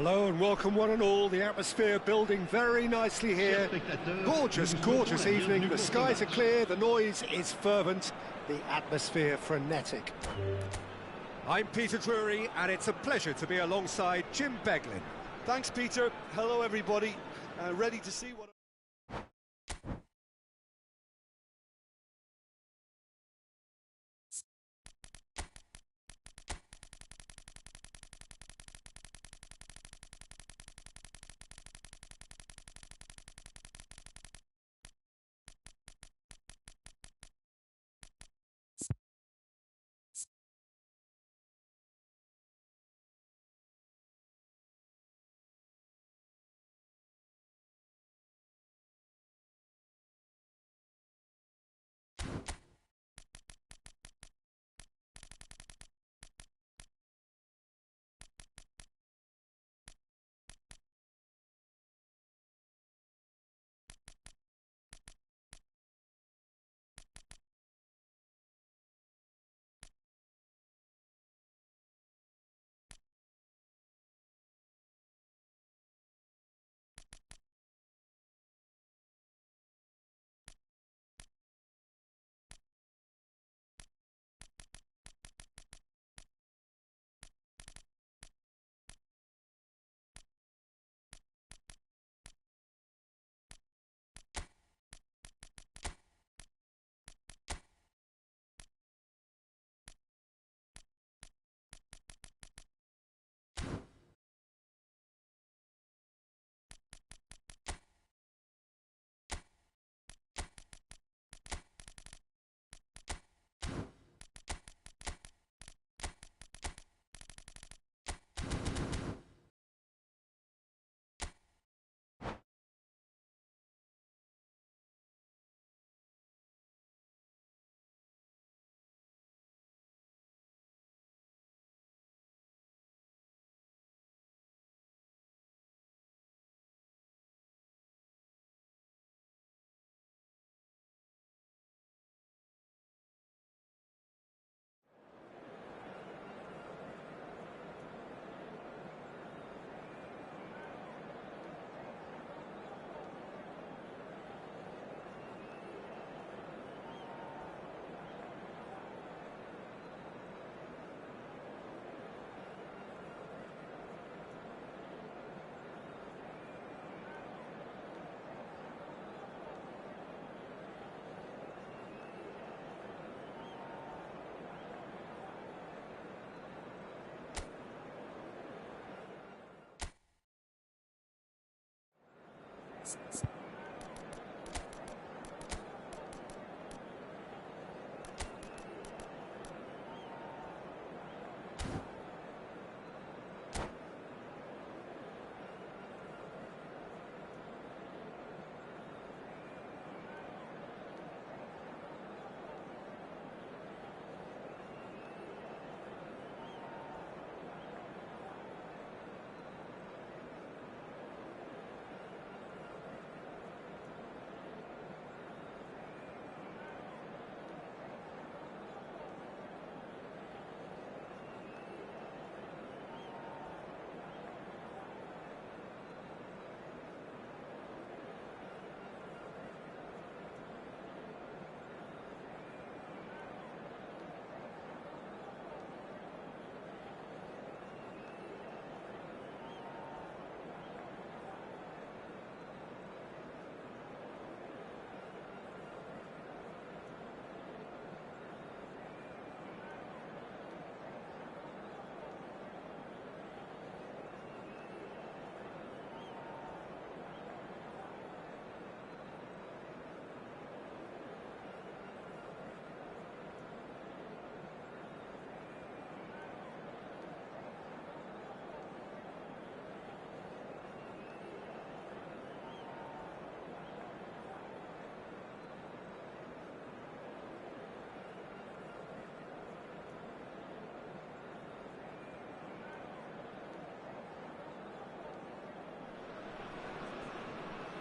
Hello and welcome one and all. The atmosphere building very nicely here. Gorgeous, gorgeous evening. The skies are clear, the noise is fervent, the atmosphere frenetic. I'm Peter Drury and it's a pleasure to be alongside Jim Beglin. Thanks, Peter. Hello, everybody. Ready to see what...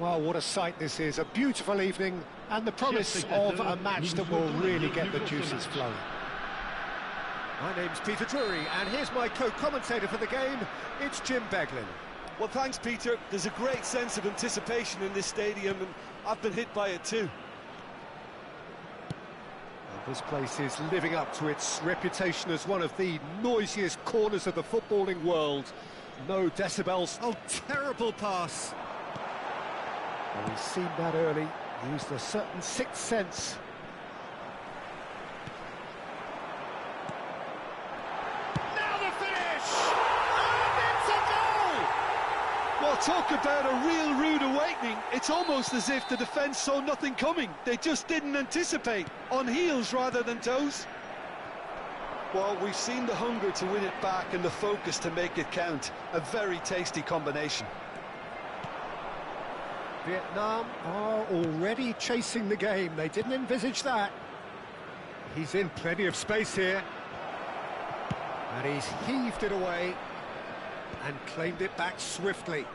Well, what a sight this is, a beautiful evening and the promise of a match that will really get the juices flowing. My name's Peter Drury and here's my co-commentator for the game, it's Jim Beglin. Well, thanks, Peter. There's a great sense of anticipation in this stadium, and I've been hit by it too. And this place is living up to its reputation as one of the noisiest corners of the footballing world. No decibels. Oh, terrible pass. Well, he's seen that early, used a certain sixth sense. Now the finish! And it's a goal! Well, talk about a real rude awakening. It's almost as if the defence saw nothing coming. They just didn't anticipate, on heels rather than toes. Well, we've seen the hunger to win it back and the focus to make it count. A very tasty combination. Vietnam are already chasing the game. They didn't envisage that. He's in plenty of space here. And he's heaved it away and claimed it back swiftly.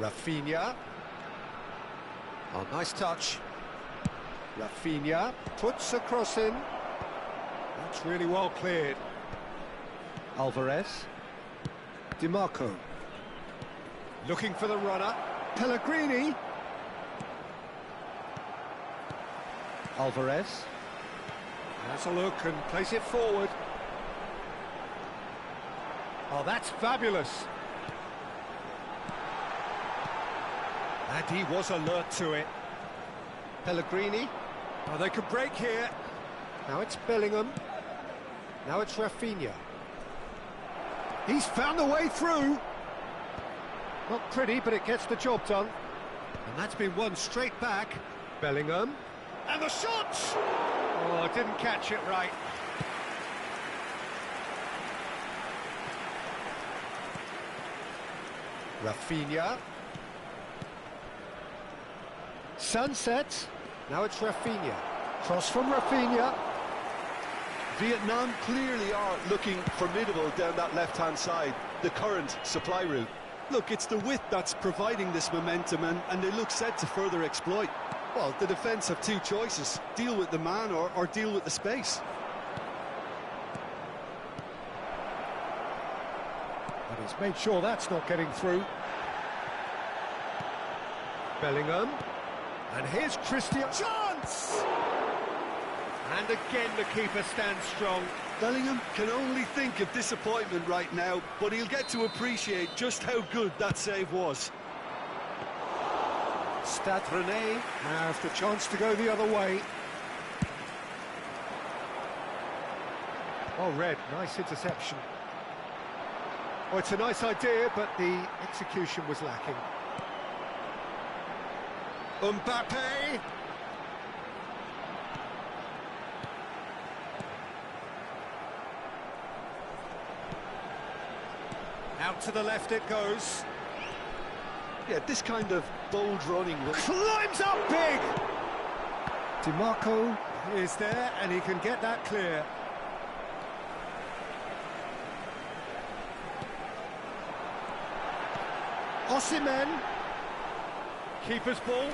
Rafinha. Oh, nice touch. Rafinha puts a cross in. That's really well cleared. Alvarez. DiMarco. Looking for the runner. Pellegrini. Alvarez. Has a look and plays it forward. Oh, that's fabulous. And he was alert to it. Pellegrini. Oh, they could break here. Now it's Bellingham. Now it's Rafinha. He's found a way through. Not pretty, but it gets the job done. And that's been won straight back. Bellingham. And the shot! Oh, didn't catch it right. Rafinha. Sunset. Now it's Rafinha. Cross from Rafinha. Vietnam clearly are looking formidable down that left-hand side, the current supply route. Look, it's the width that's providing this momentum, and they look set to further exploit. Well, the defence have two choices: deal with the man or deal with the space. And he's made sure that's not getting through. Bellingham. And here's Christian. Chance! And again the keeper stands strong. Bellingham can only think of disappointment right now, but he'll get to appreciate just how good that save was. Stade Rennais have the chance to go the other way. Oh, Red, nice interception. Oh, it's a nice idea, but the execution was lacking. Mbappe. Out to the left it goes. Yeah, this kind of bold running Climbs up big! DiMarco is there, and he can get that clear. Osimhen. Keeper's ball.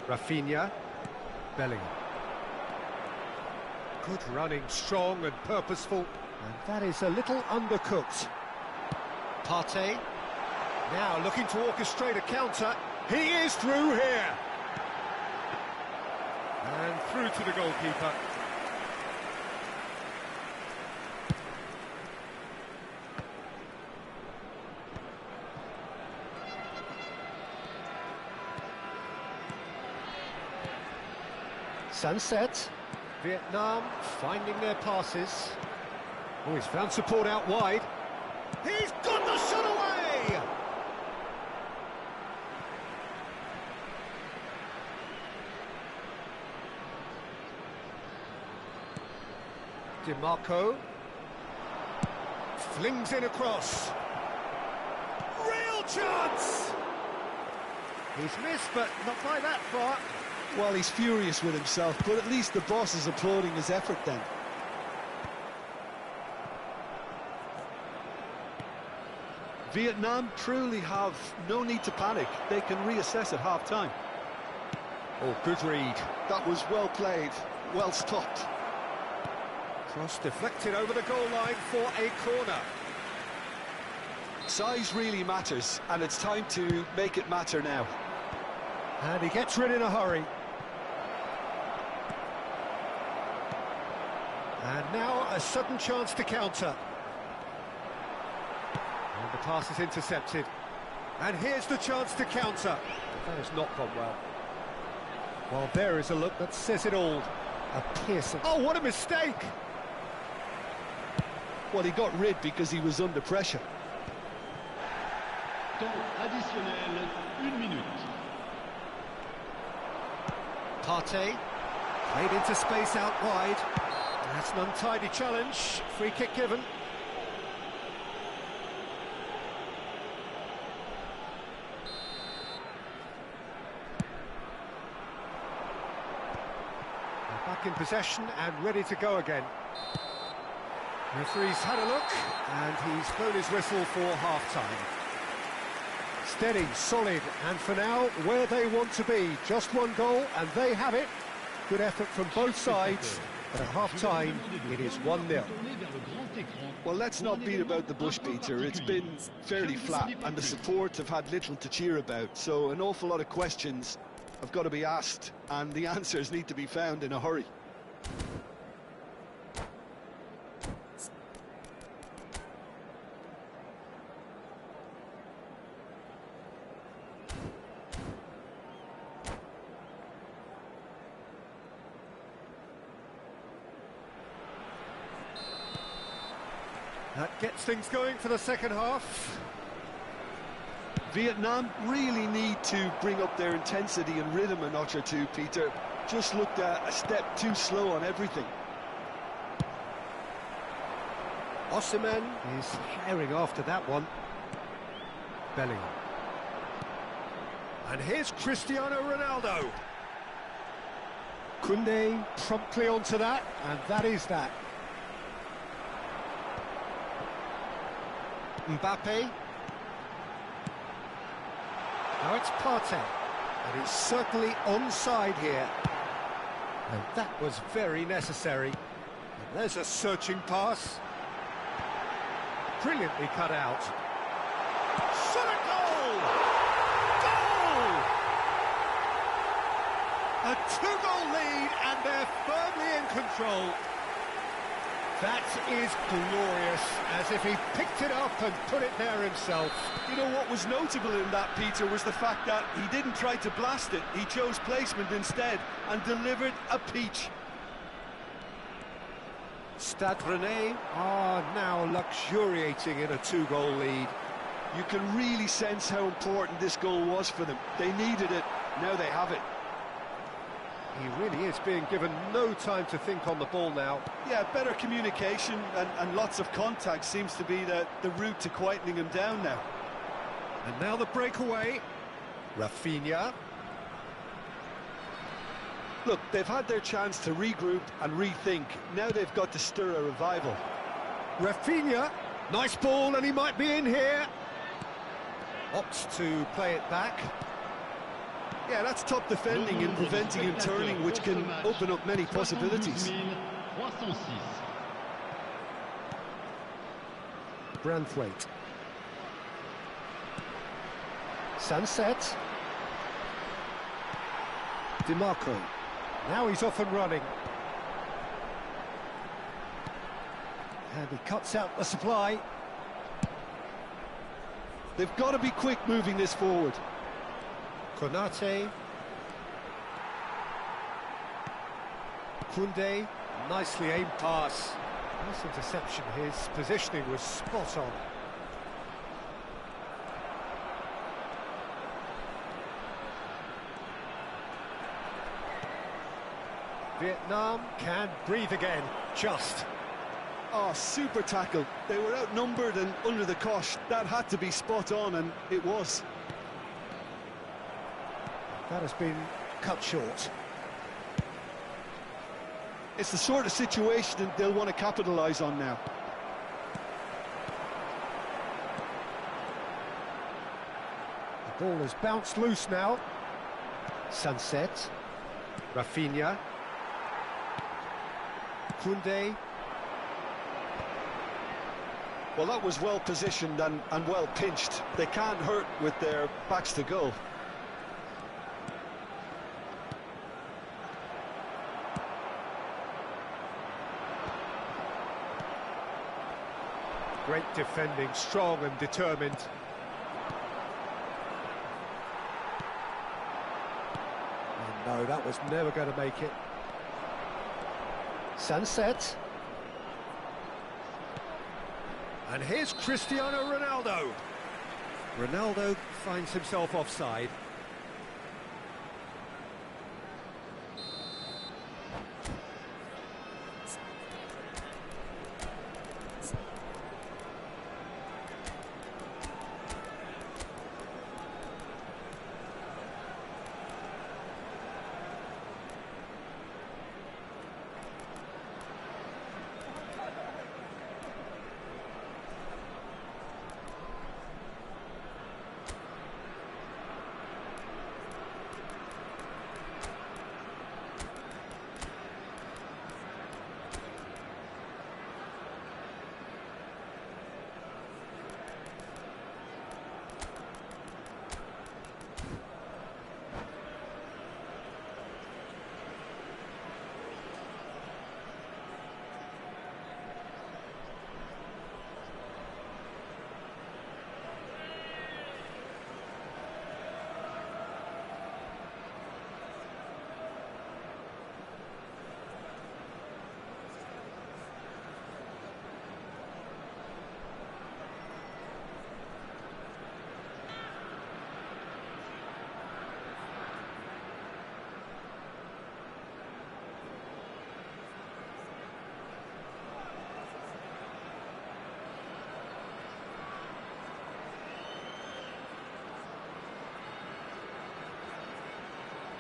Rafinha. Bellingham. Good running, strong and purposeful. And that is a little undercooked. Partey. Now looking to orchestrate a counter. He is through here. And through to the goalkeeper. Sunset. Vietnam finding their passes. Oh, he's found support out wide. He's got the shot away! DiMarco. Flings in across. Real chance! He's missed, but not by that far. Well, he's furious with himself, but at least the boss is applauding his effort then. Vietnam truly have no need to panic. They can reassess at half-time. Oh, good read. That was well played, well stopped. Cross deflected over the goal line for a corner. Size really matters, and it's time to make it matter now. And he gets rid in a hurry. And now a sudden chance to counter. And the pass is intercepted. And here's the chance to counter. That has not gone well. Well, there is a look that says it all. A piercing. Oh, what a mistake! Well, he got rid because he was under pressure. Temps additionnel, 1 minute. Partey played into space out wide. That's an untidy challenge. Free kick given. They're back in possession and ready to go again. Referee's had a look and he's blown his whistle for half-time. Steady, solid, and for now, where they want to be. Just one goal, and they have it. Good effort from both sides, but at half-time, it is 1-0. Well, let's not beat about the bush, Peter. It's been fairly flat, and the support have had little to cheer about, so an awful lot of questions have got to be asked, and the answers need to be found in a hurry. That gets things going for the second half. Vietnam really need to bring up their intensity and rhythm a notch or two, Peter. Just looked a step too slow on everything. Osimhen is herring after that one. Bellingham. And here's Cristiano Ronaldo. Koundé promptly onto that, and that is that. Mbappe. Now it's Partey, and it's certainly onside here. And that was very necessary. And there's a searching pass. Brilliantly cut out. Shot a goal! Goal! A two-goal lead, and they're firmly in control. That is glorious, as if he picked it up and put it there himself. You know, what was notable in that, Peter, was the fact that he didn't try to blast it. He chose placement instead and delivered a peach. Stade Rennais are now luxuriating in a two-goal lead. You can really sense how important this goal was for them. They needed it, now they have it. He really is being given no time to think on the ball now. Yeah, better communication and lots of contact seems to be the route to quietening him down now. And now the breakaway. Rafinha. Look, they've had their chance to regroup and rethink. Now they've got to stir a revival. Rafinha. Nice ball, and he might be in here. Opts to play it back. Yeah, that's top defending and preventing him turning, which can open up many possibilities. Branthwaite. Sunset. DiMarco. Now he's off and running. And he cuts out the supply. They've got to be quick moving this forward. Konate. Koundé, nicely aimed pass. Nice interception, his positioning was spot on. Vietnam can breathe again, just. Oh, super tackle. They were outnumbered and under the cosh. That had to be spot on, and it was. That has been cut short. It's the sort of situation that they'll want to capitalise on now. The ball has bounced loose now. Sunset. Rafinha. Koundé. Well, that was well positioned and well pinched. They can't hurt with their backs to goal. Great defending, strong and determined. Oh no, that was never going to make it. Sunset. And here's Cristiano Ronaldo. Ronaldo finds himself offside.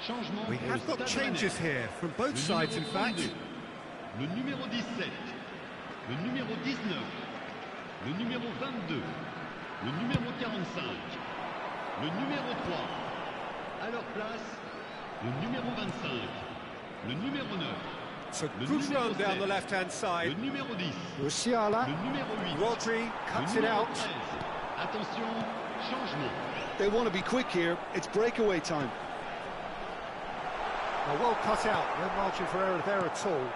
Changement We pour have le got Stade changes Rennais. here from both Le sides, in numéro fact. 32, le numéro 17, le numéro 19, le numéro 22, le numéro 45, le numéro 3. À leur place, le numéro 25, le numéro 9, It's a le good numéro run down 7, the left-hand le side. numéro 10, Musiala, le numéro 8, Rodri le cuts it numéro out. 13. Attention, changement. They want to be quick here. It's breakaway time. Well cut out, no margin for error there at all.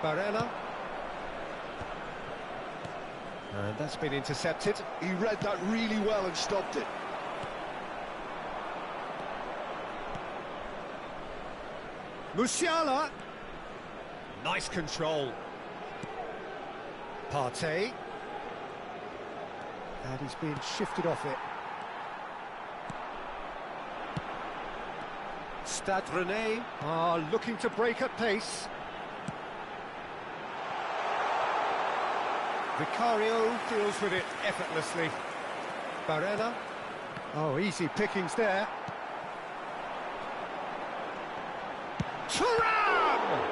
Barella. And that's been intercepted. He read that really well and stopped it. Musiala. Nice control. Partey. And he's being shifted off it. Stade Rennais are looking to break at pace. Vicario deals with it effortlessly. Barella. Oh, easy pickings there. Thuram!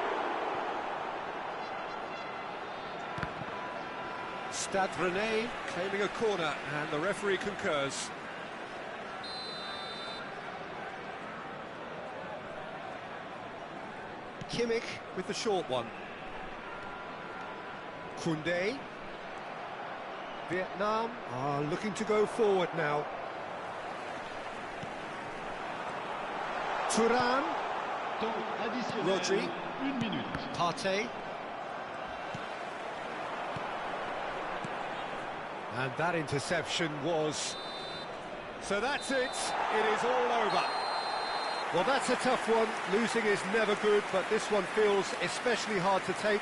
Stade Rennais claiming a corner, and the referee concurs. Kimmich with the short one. Koundé. Vietnam are looking to go forward now. Thuram. Temps additionnel, Rodri. 1 minute. Partey. And that interception was... So that's it. It is all over. Well, that's a tough one. Losing is never good, but this one feels especially hard to take.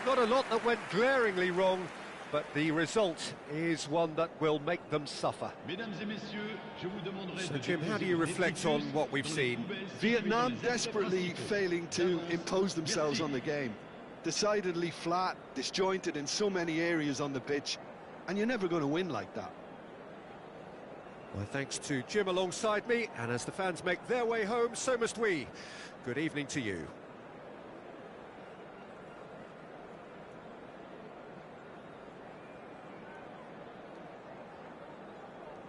Not a lot that went glaringly wrong, but the result is one that will make them suffer. Mesdames et messieurs, je vous demanderai So, de Jim, how do déposer you vos reflect on détritus what we've dans les seen? poubelles Vietnam situées dans les desperately espaces failing to d'avance. impose themselves Merci. on the game. Decidedly flat, disjointed in so many areas on the pitch, and you're never going to win like that. Well, thanks to Jim alongside me, and as the fans make their way home, so must we. Good evening to you.